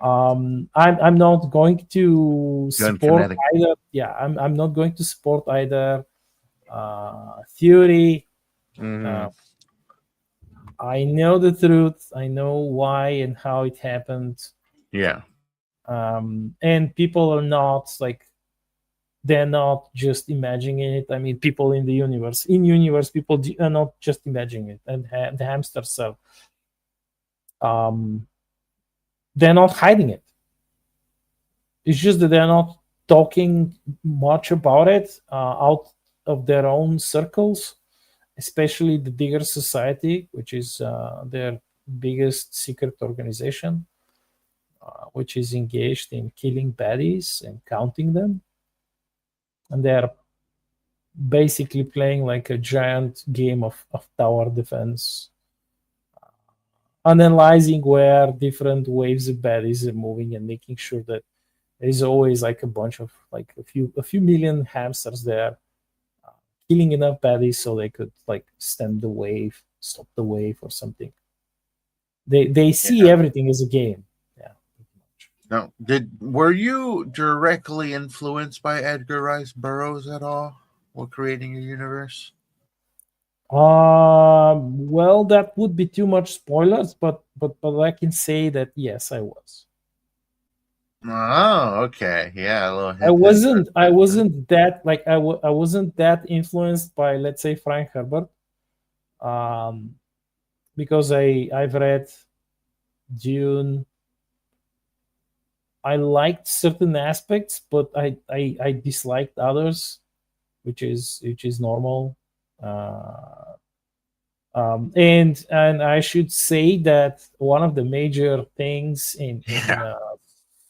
Speaker 2: I'm not going to
Speaker 1: Gun
Speaker 2: support
Speaker 1: kinetic.
Speaker 2: either. Yeah, I'm not going to support either theory.
Speaker 1: Mm-hmm.
Speaker 2: Uh, I know the truth. I know why and how it happened.
Speaker 1: Yeah.
Speaker 2: And people are not like, they're not just imagining it. I mean, people in the universe, people are not just imagining it. And the hamsters are, um, they're not hiding it. It's just that they're not talking much about it out of their own circles, especially the Digger Society, which is their biggest secret organization, which is engaged in killing baddies and counting them. And they're basically playing like a giant game of tower defense, analyzing where different waves of baddies are moving and making sure that there's always like a bunch of like a few million hamsters there, killing enough baddies so they could like stem the wave, stop the wave or something. They see
Speaker 1: Yeah.
Speaker 2: everything as a game. Yeah, pretty much.
Speaker 1: Now, were you directly influenced by Edgar Rice Burroughs at all while creating your universe?
Speaker 2: Well, that would be too much spoilers, but I can say that yes, I was.
Speaker 1: Oh, okay. Yeah, a little
Speaker 2: I
Speaker 1: hint.
Speaker 2: wasn't. I wasn't that like I wasn't that influenced by, let's say, Frank Herbert, um, because I've read Dune. I liked certain aspects, but I disliked others, which is normal. Uh, and I should say that one of the major things in
Speaker 1: Yeah.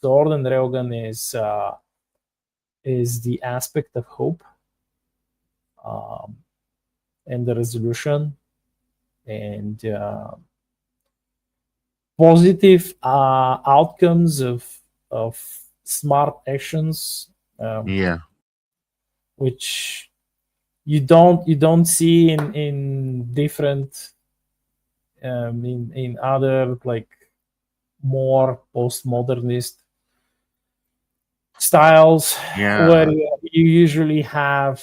Speaker 2: Sword and Railgun is the aspect of hope, and the resolution, and positive outcomes of smart actions,
Speaker 1: Yeah.
Speaker 2: which you don't see in different in other, like, more postmodernist styles,
Speaker 1: Yeah.
Speaker 2: where you usually have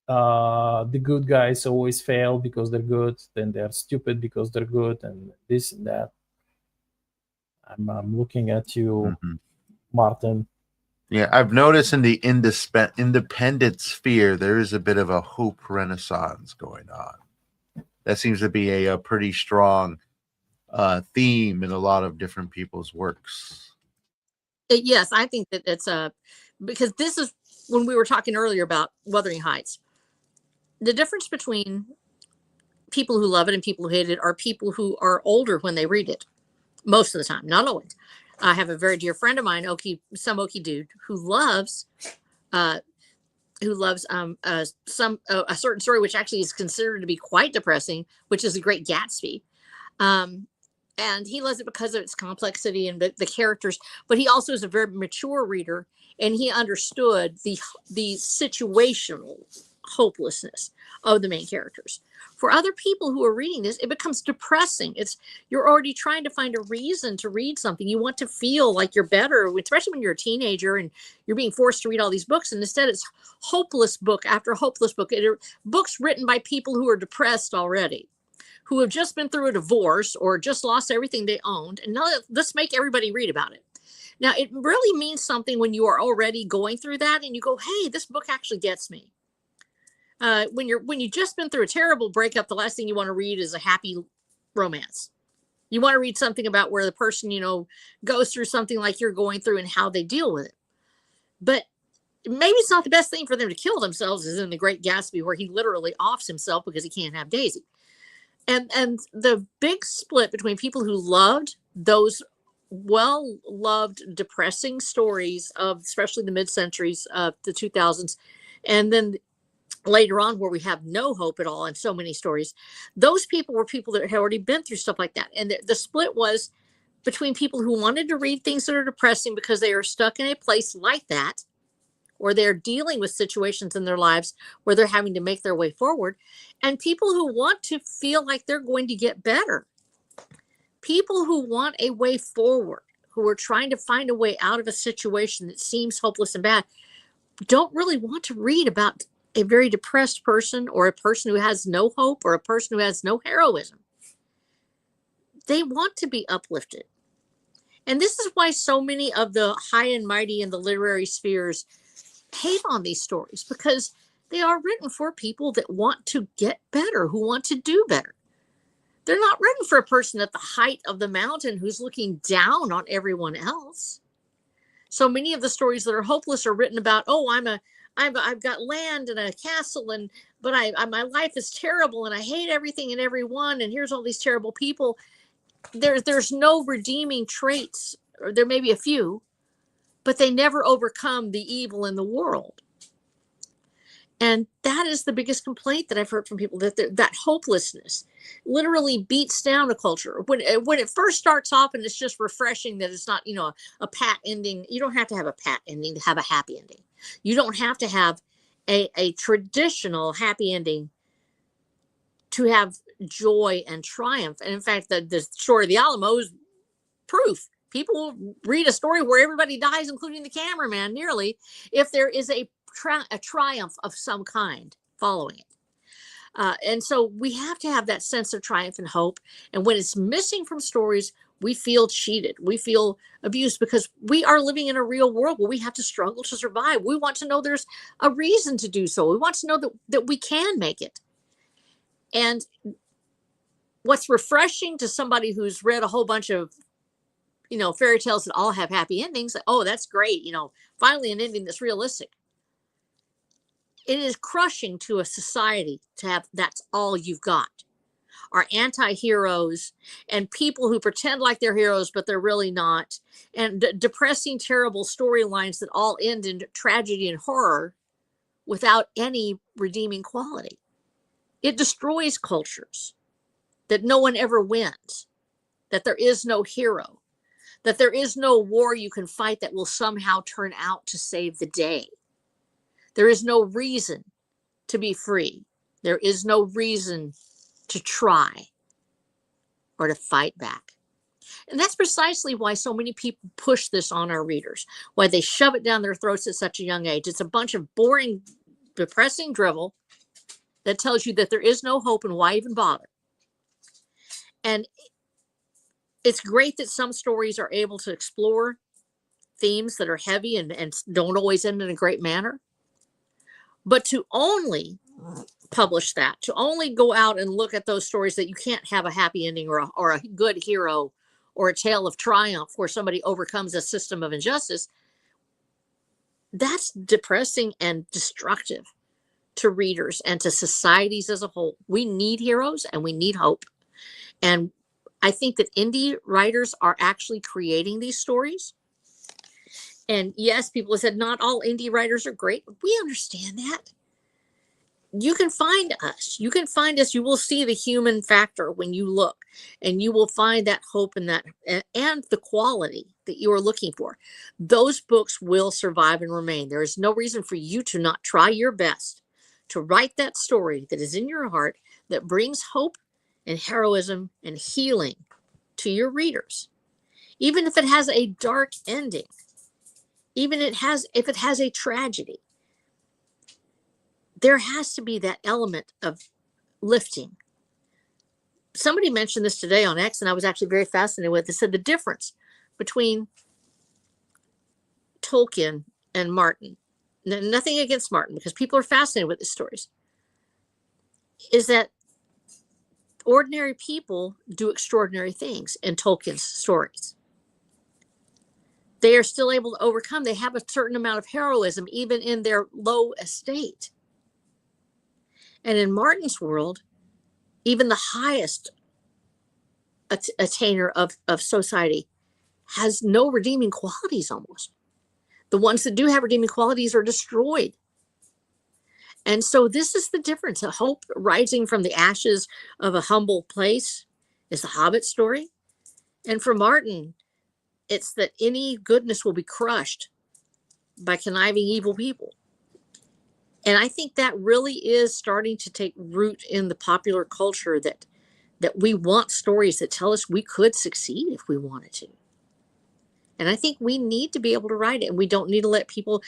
Speaker 2: the good guys always fail because they're good, then they're stupid because they're good, and this and that. I'm looking at you,
Speaker 1: Mhm.
Speaker 2: Martin.
Speaker 1: Yeah, I've noticed in the independent sphere there is a bit of a hope renaissance going on. That seems to be a pretty strong theme in a lot of different people's works.
Speaker 3: Yes, I think that it's because this is when we were talking earlier about Wuthering Heights. The difference between people who love it and people who hate it are people who are older when they read it. Most of the time, not always. I have a very dear friend of mine, some Okie dude, who loves uh, a certain story which actually is considered to be quite depressing, which is The Great Gatsby. Um, and he loves it because of its complexity and the characters, but he also is a very mature reader, and he understood the situational hopelessness of the main characters. For other people who are reading this, it becomes depressing. You're already trying to find a reason to read something. You want to feel like you're better, especially when you're a teenager and you're being forced to read all these books, and instead it's hopeless book after hopeless book. Books written by people who are depressed already, who have just been through a divorce or just lost everything they owned, and now let's make everybody read about it. Now, it really means something when you are already going through that and you go, hey, this book actually gets me. When you've just been through a terrible breakup, the last thing you want to read is a happy romance. You want to read something about where the person, goes through something like you're going through and how they deal with it. But maybe it's not the best thing for them to kill themselves, as in The Great Gatsby, where he literally offs himself because he can't have Daisy. And the big split between people who loved those well-loved, depressing stories of especially the mid-centuries of the 2000s, and then later on where we have no hope at all in so many stories, those people were people that had already been through stuff like that. And the split was between people who wanted to read things that are depressing because they are stuck in a place like that, or they're dealing with situations in their lives where they're having to make their way forward, and people who want to feel like they're going to get better. People who want a way forward, who are trying to find a way out of a situation that seems hopeless and bad, don't really want to read about a very depressed person, or a person who has no hope, or a person who has no heroism. They want to be uplifted. And this is why so many of the high and mighty in the literary spheres hate on these stories, because they are written for people that want to get better, who want to do better. They're not written for a person at the height of the mountain who's looking down on everyone else. So many of the stories that are hopeless are written about, oh, I've got land and a castle, but my life is terrible and I hate everything and everyone, and here's all these terrible people. There's no redeeming traits, or there may be a few, but they never overcome the evil in the world. And that is the biggest complaint that I've heard from people, that hopelessness literally beats down a culture. When it first starts off and it's just refreshing that it's not, a pat ending. You don't have to have a pat ending to have a happy ending. You don't have to have a traditional happy ending to have joy and triumph. And in fact, the story of the Alamo is proof. People will read a story where everybody dies, including the cameraman, nearly, if there is a triumph of some kind following it. And so we have to have that sense of triumph and hope. And when it's missing from stories, we feel cheated. We feel abused, because we are living in a real world where we have to struggle to survive. We want to know there's a reason to do so. We want to know that we can make it. And what's refreshing to somebody who's read a whole bunch of fairy tales that all have happy endings, like, oh, that's great, finally an ending that's realistic. It is crushing to a society to have that's all you've got. are anti-heroes and people who pretend like they're heroes, but they're really not. And depressing, terrible storylines that all end in tragedy and horror without any redeeming quality. It destroys cultures, that no one ever wins, that there is no hero, that there is no war you can fight that will somehow turn out to save the day. There is no reason to be free. There is no reason to try or to fight back. And that's precisely why so many people push this on our readers, why they shove it down their throats at such a young age. It's a bunch of boring, depressing drivel that tells you that there is no hope and why even bother. And it's great that some stories are able to explore themes that are heavy and don't always end in a great manner. But to only publish that, to only go out and look at those stories that you can't have a happy ending or a good hero or a tale of triumph where somebody overcomes a system of injustice, that's depressing and destructive to readers and to societies as a whole. We need heroes and we need hope. And I think that indie writers are actually creating these stories. And yes, people have said not all indie writers are great. We understand that. You can find us. You can find us. You will see the human factor when you look, and you will find that hope and that and the quality that you are looking for. Those books will survive and remain. There is no reason for you to not try your best to write that story that is in your heart that brings hope and heroism and healing to your readers, even if it has a dark ending, even if it has a tragedy. There has to be that element of lifting. Somebody mentioned this today on X, and I was actually very fascinated with it. They said the difference between Tolkien and Martin, nothing against Martin, because people are fascinated with his stories, is that ordinary people do extraordinary things in Tolkien's stories. They are still able to overcome. They have a certain amount of heroism, even in their low estate. And in Martin's world, even the highest attainer of society has no redeeming qualities almost. The ones that do have redeeming qualities are destroyed. And so this is the difference. A hope rising from the ashes of a humble place is the Hobbit story. And for Martin, it's that any goodness will be crushed by conniving evil people. And I think that really is starting to take root in the popular culture, that we want stories that tell us we could succeed if we wanted to. And I think we need to be able to write it, and we don't need to let people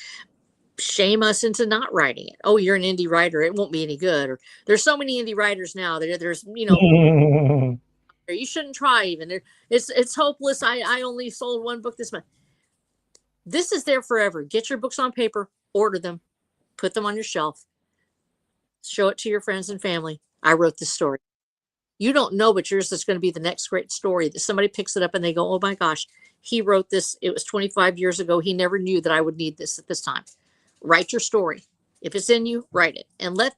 Speaker 3: shame us into not writing it. Oh, you're an indie writer, it won't be any good. Or there's so many indie writers now. There's you shouldn't try even. It's hopeless. I only sold one book this month. This is there forever. Get your books on paper, order them, put them on your shelf, show it to your friends and family. I wrote this story. You don't know, but yours is going to be the next great story that somebody picks it up and they go, oh my gosh, he wrote this. It was 25 years ago. He never knew that I would need this at this time. Write your story. If it's in you, write it. And let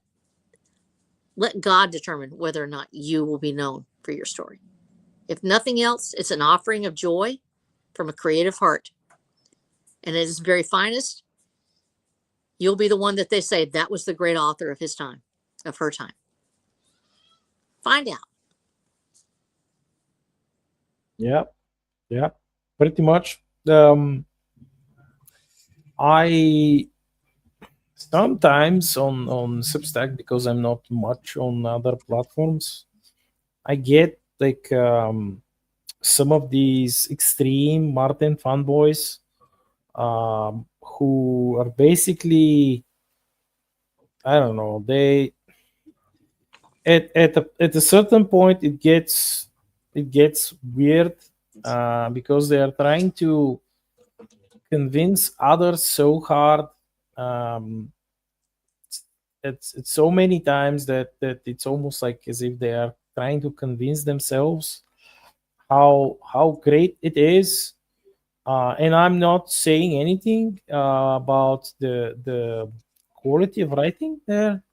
Speaker 3: God determine whether or not you will be known for your story. If nothing else, it's an offering of joy from a creative heart. And at its very finest, you'll be the one that they say that was the great author of his time, of her time. Find out.
Speaker 2: Yeah, pretty much. I sometimes on Substack, because I'm not much on other platforms, I get like some of these extreme Martin fanboys who are basically, I don't know, they at a certain point it gets weird because they are trying to convince others so hard. It's so many times that it's almost like as if they are trying to convince themselves how great it is. And I'm not saying anything about the quality of writing there,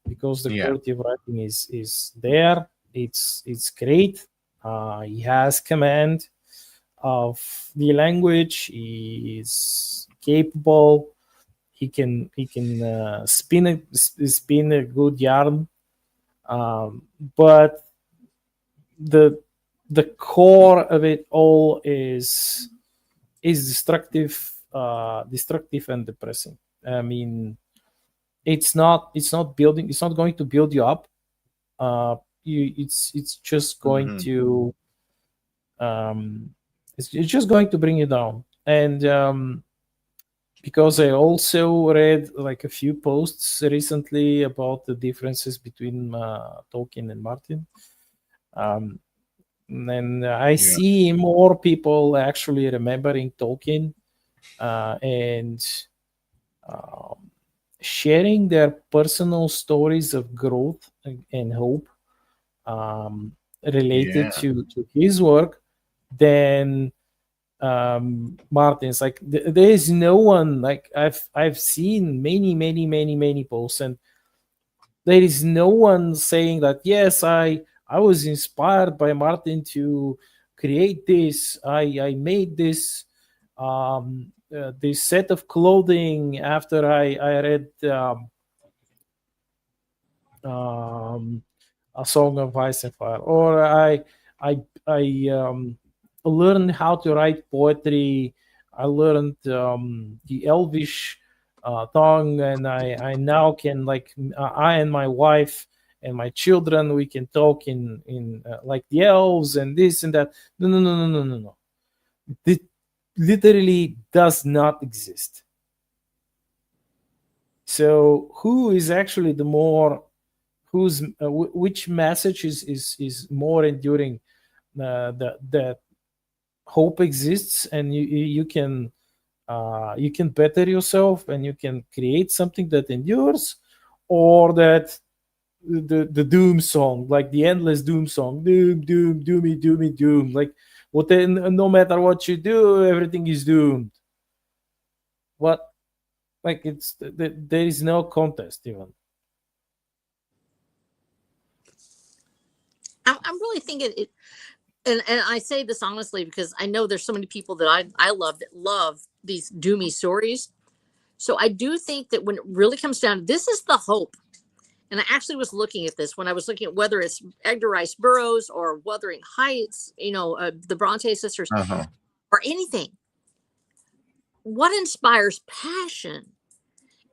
Speaker 2: because the quality of writing is there. it's great. He has command of the language. He is capable. He can spin a good yarn. But the core of it all is destructive and depressing. I mean, it's not building. It's not going to build you up. It's just going to it's just going to bring you down. And because I also read like a few posts recently about the differences between Tolkien and Martin. And I see more people actually remembering Tolkien and sharing their personal stories of growth and hope related to his work than Martin's. Like there is no one, like I've seen many posts, and there is no one saying that yes, I was inspired by Martin to create this. I made this this set of clothing after I read A Song of Ice and Fire, or I learned how to write poetry. I learned the Elvish tongue, and I now can, like, I and my wife and my children, we can talk in like the elves and this and that. No. It literally does not exist. So who is actually the more which message is more enduring? That hope exists, and you can better yourself, and you can create something that endures, or that the doom song, like the endless doom song, doom, doomy, doom, like what, no matter what you do, everything is doomed. What, like, it's there is no contest even.
Speaker 3: I'm really thinking it, and I say this honestly because I know there's so many people that I love that love these doomy stories. So I do think that when it really comes down, this is the hope. And I actually was looking at this when I was looking at whether it's Edgar Rice Burroughs or Wuthering Heights, the Bronte sisters, or anything. What inspires passion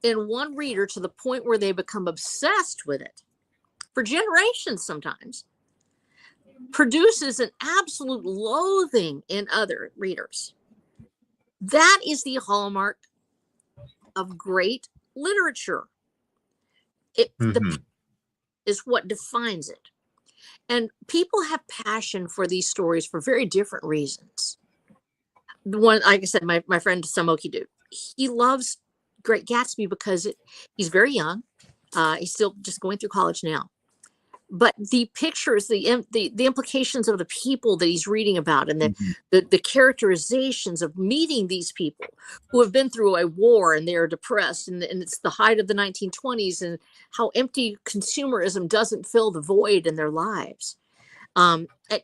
Speaker 3: in one reader to the point where they become obsessed with it for generations sometimes, produces an absolute loathing in other readers. That is the hallmark of great literature. The is what defines it. And people have passion for these stories for very different reasons. The one, like I said, my friend Samoki dude, he loves Great Gatsby because he's very young. He's still just going through college now. But the pictures, the implications of the people that he's reading about, and the characterizations of meeting these people who have been through a war and they are depressed, and it's the height of the 1920s, and how empty consumerism doesn't fill the void in their lives.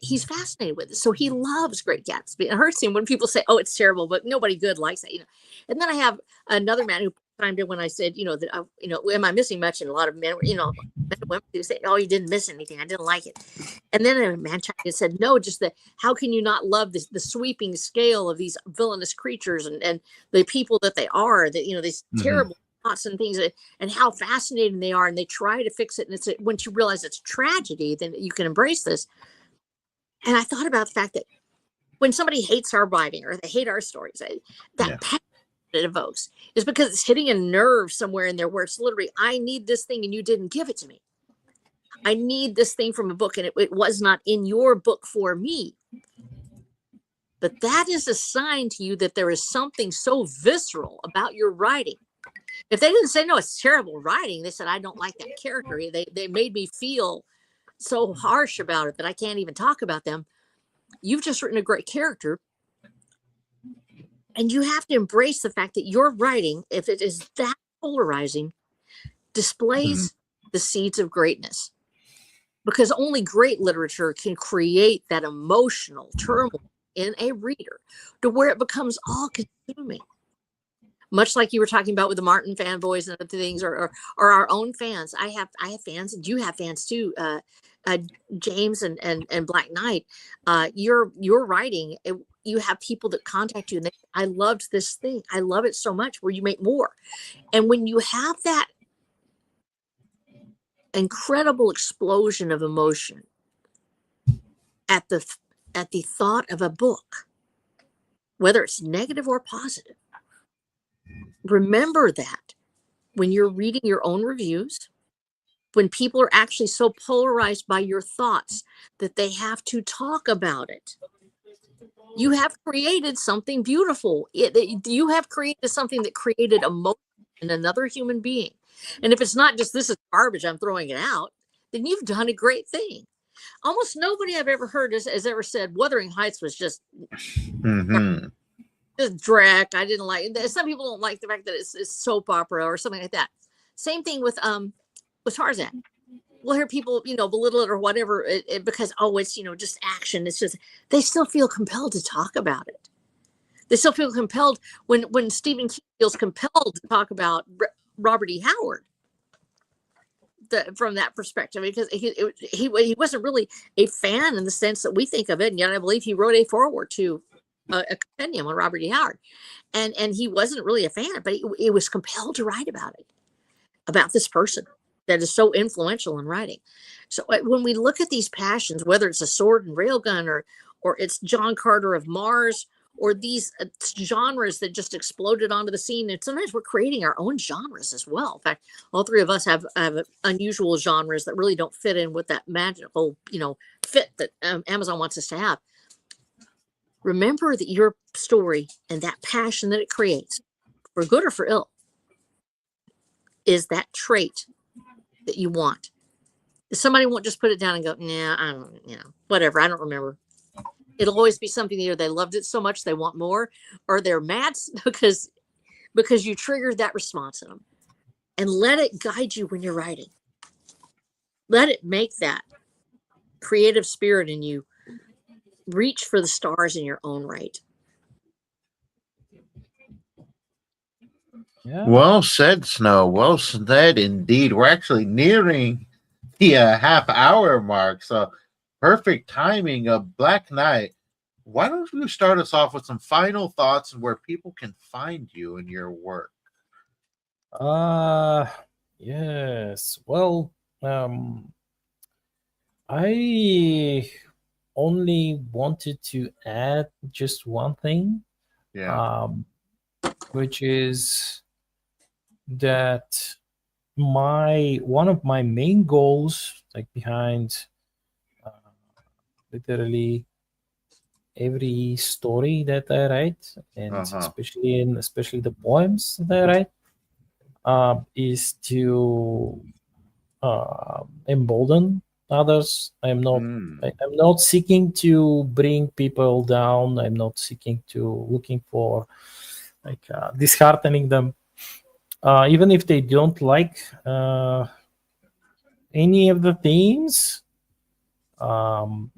Speaker 3: He's fascinated with it. So he loves Great Gatsby. It hurts him when people say, "Oh, it's terrible," but nobody good likes it. And then I have another man who chimed in when I said, that am I missing much? And a lot of men, women who say, "Oh, you didn't miss anything. I didn't like it." And then a man chimed in and said, "No, just how can you not love the sweeping scale of these villainous creatures and the people that they are, that these terrible thoughts and things, and how fascinating they are, and they try to fix it. And it's once you realize it's tragedy, then you can embrace this." And I thought about the fact that when somebody hates our writing or they hate our stories, that passion it evokes is because it's hitting a nerve somewhere in there where it's literally, I need this thing and you didn't give it to me. I need this thing from a book, and it was not in your book for me. But that is a sign to you that there is something so visceral about your writing. If they didn't say, "No, it's terrible writing," they said, "I don't like that character. They made me feel so harsh about it that I can't even talk about them." You've just written a great character. And you have to embrace the fact that your writing, if it is that polarizing, displays the seeds of greatness. because only great literature can create that emotional turmoil in a reader to where it becomes all consuming. Much like you were talking about with the Martin fanboys and other things, or our own fans. I have fans, and you have fans too. James and Black Knight, your writing. You have people that contact you and I loved this thing. I love it so much. Where you make more, and when you have that incredible explosion of emotion at the thought of a book, whether it's negative or positive. Remember that when you're reading your own reviews, when people are actually so polarized by your thoughts that they have to talk about it, you have created something beautiful. You have created something that created emotion in another human being. And if it's not just, this is garbage, I'm throwing it out, then you've done a great thing. Almost nobody I've ever heard has ever said Wuthering Heights was just just dreck. I didn't like it. Some people don't like the fact that it's soap opera or something like that. Same thing with Tarzan. We'll hear people, belittle it or whatever because, it's, just action. It's just, they still feel compelled to talk about it. They still feel compelled when Stephen King feels compelled to talk about Robert E. Howard from that perspective, because he wasn't really a fan in the sense that we think of it. And yet I believe he wrote a foreword to a compendium on Robert E. Howard, and he wasn't really a fan, but he was compelled to write about it, about this person that is so influential in writing. So when we look at these passions, whether it's a sword and railgun or it's John Carter of Mars, or these genres that just exploded onto the scene, and sometimes we're creating our own genres as well. In fact, all three of us have unusual genres that really don't fit in with that magical, fit that Amazon wants us to have. Remember that your story and that passion that it creates, for good or for ill, is that trait that you want. Somebody won't just put it down and go, nah, I don't, whatever, I don't remember. It'll always be something either they loved it so much they want more, or they're mad because you triggered that response in them. And let it guide you when you're writing. Let it make that creative spirit in you reach for the stars in your own right.
Speaker 2: Yeah.
Speaker 1: Well said, Snow. Well said indeed. We're actually nearing the half-hour mark, so perfect timing. Of Black Knight, why don't you start us off with some final thoughts and where people can find you and your work?
Speaker 2: Yes. Well, I only wanted to add just one thing, which is that one of my main goals, like behind literally every story that I write, and especially the poems that I write, is to embolden others. I'm not seeking to bring people down. I'm not looking for disheartening them, even if they don't like any of the themes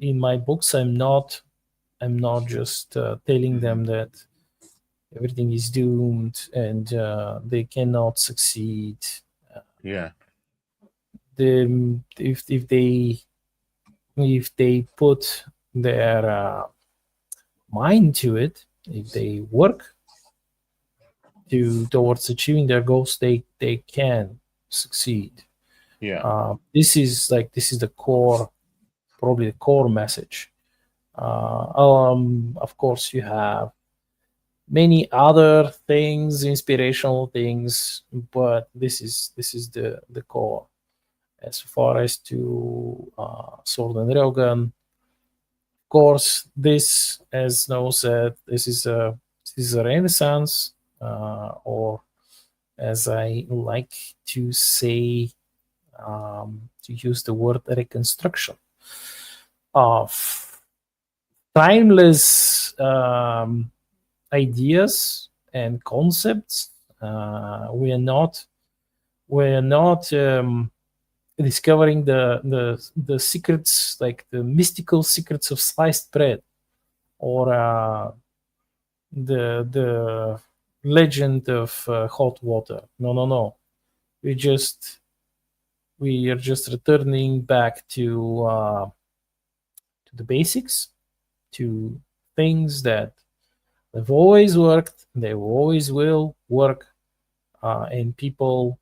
Speaker 2: in my books. I'm not just telling them that everything is doomed and they cannot succeed. If they put their mind to it, if they work towards achieving their goals, they can succeed. This is the core, probably the core message. Of course, you have many other things, inspirational things, but this is the core. As far as to sword and railgun, of course, this, as Snow said, this is a renaissance, or as I like to say, to use the word reconstruction of timeless ideas and concepts. We're not discovering the secrets, like the mystical secrets of sliced bread, or the legend of hot water. No. We are just returning back to the basics, to things that have always worked, they always will work, and people,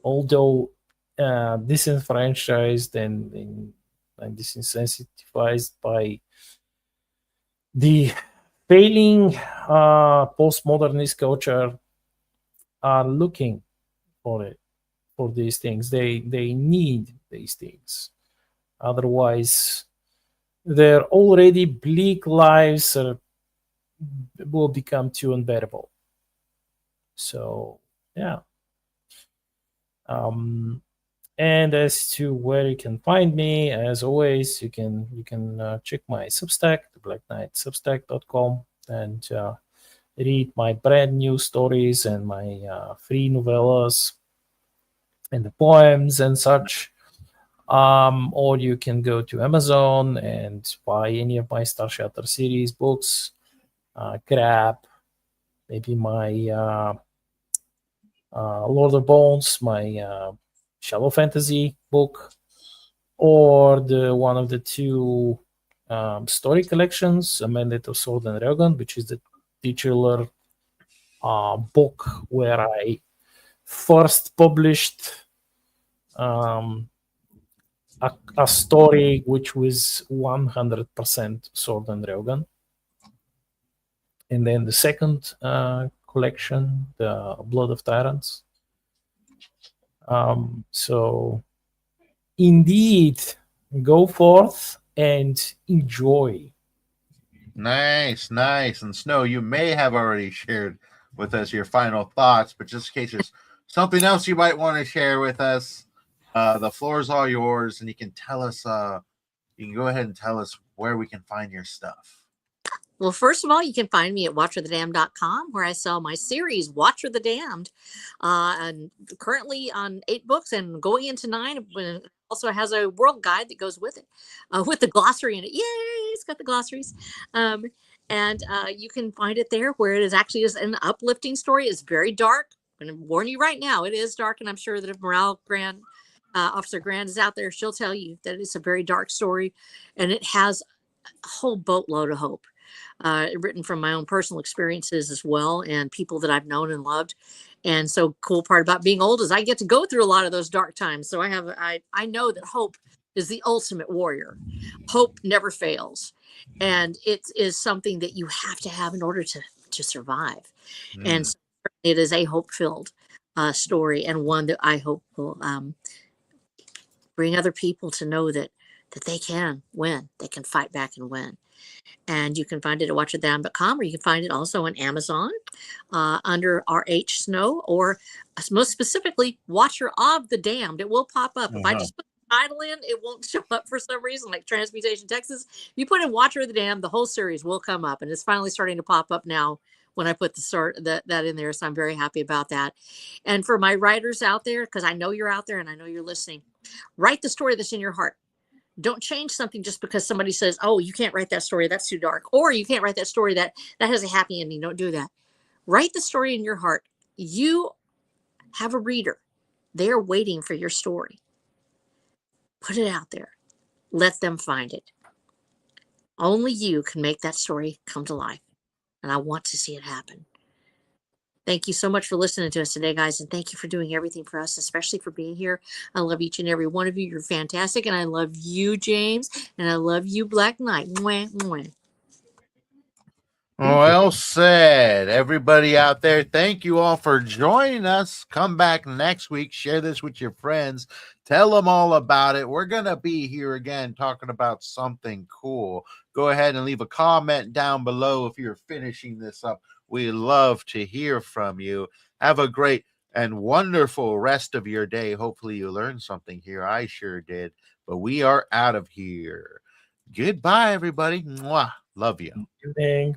Speaker 2: although disenfranchised and desensitized by the failing postmodernist culture, are looking for these things. They need these things. Otherwise, their already bleak lives will become too unbearable. So, yeah. And as to where you can find me, as always, you can check my Substack, theblackknightsubstack.com, and read my brand new stories and my free novellas and the poems and such. Or you can go to Amazon and buy any of my Star Shattered series books. Grab maybe my Lord of Bones, my Shallow Fantasy book, or one of the two story collections, A Mandate of Sword and Dragon, which is the titular book where I first published a story which was 100% Sword and Dragon. And then the second collection, the Blood of Tyrants. So indeed, go forth and enjoy.
Speaker 1: Nice. And Snow, you may have already shared with us your final thoughts, but just in case there's something else you might want to share with us, the floor is all yours, and you can tell us. You can go ahead and tell us where we can find your stuff.
Speaker 3: Well, first of all, you can find me at watcherthedamned.com, where I sell my series, Watcher the Damned, and currently on 8 books and going into 9. It also has a world guide that goes with it, with the glossary in it. Yay! It's got the glossaries. And you can find it there, where it is actually is an uplifting story. It's very dark. I'm going to warn you right now, it is dark, and I'm sure that if Morale Grand Officer Grand is out there, she'll tell you that it's a very dark story, and it has a whole boatload of hope. Written from my own personal experiences as well, and people that I've known and loved. And so cool part about being old is I get to go through a lot of those dark times. So I know that hope is the ultimate warrior. Hope never fails. And it is something that you have to have in order to survive. And so it is a hope-filled story, and one that I hope will bring other people to know that they can win. They can fight back and win. And you can find it at watcherthedamned.com, or you can find it also on Amazon under R.H. Snow, or most specifically, Watcher of the Damned. It will pop up. If I just put the title in, it won't show up for some reason, like Transmutation, Texas. If you put in Watcher of the Damned, the whole series will come up, and it's finally starting to pop up now when I put that in there. So I'm very happy about that. And for my writers out there, because I know you're out there and I know you're listening, write the story that's in your heart. Don't change something just because somebody says, oh, you can't write that story, that's too dark. Or you can't write that story that has a happy ending. Don't do that. Write the story in your heart. You have a reader. They're waiting for your story. Put it out there. Let them find it. Only you can make that story come to life. And I want to see it happen. Thank you so much for listening to us today, guys. And thank you for doing everything for us, especially for being here. I love each and every one of you. You're fantastic. And I love you, James. And I love you, Black Knight. Mwah, mwah.
Speaker 1: Well said. Everybody out there, thank you all for joining us. Come back next week. Share this with your friends. Tell them all about it. We're going to be here again talking about something cool. Go ahead and leave a comment down below if you're finishing this up. We love to hear from you. Have a great and wonderful rest of your day. Hopefully you learned something here. I sure did. But we are out of here. Goodbye, everybody. Mwah. Love you.
Speaker 2: Good evening.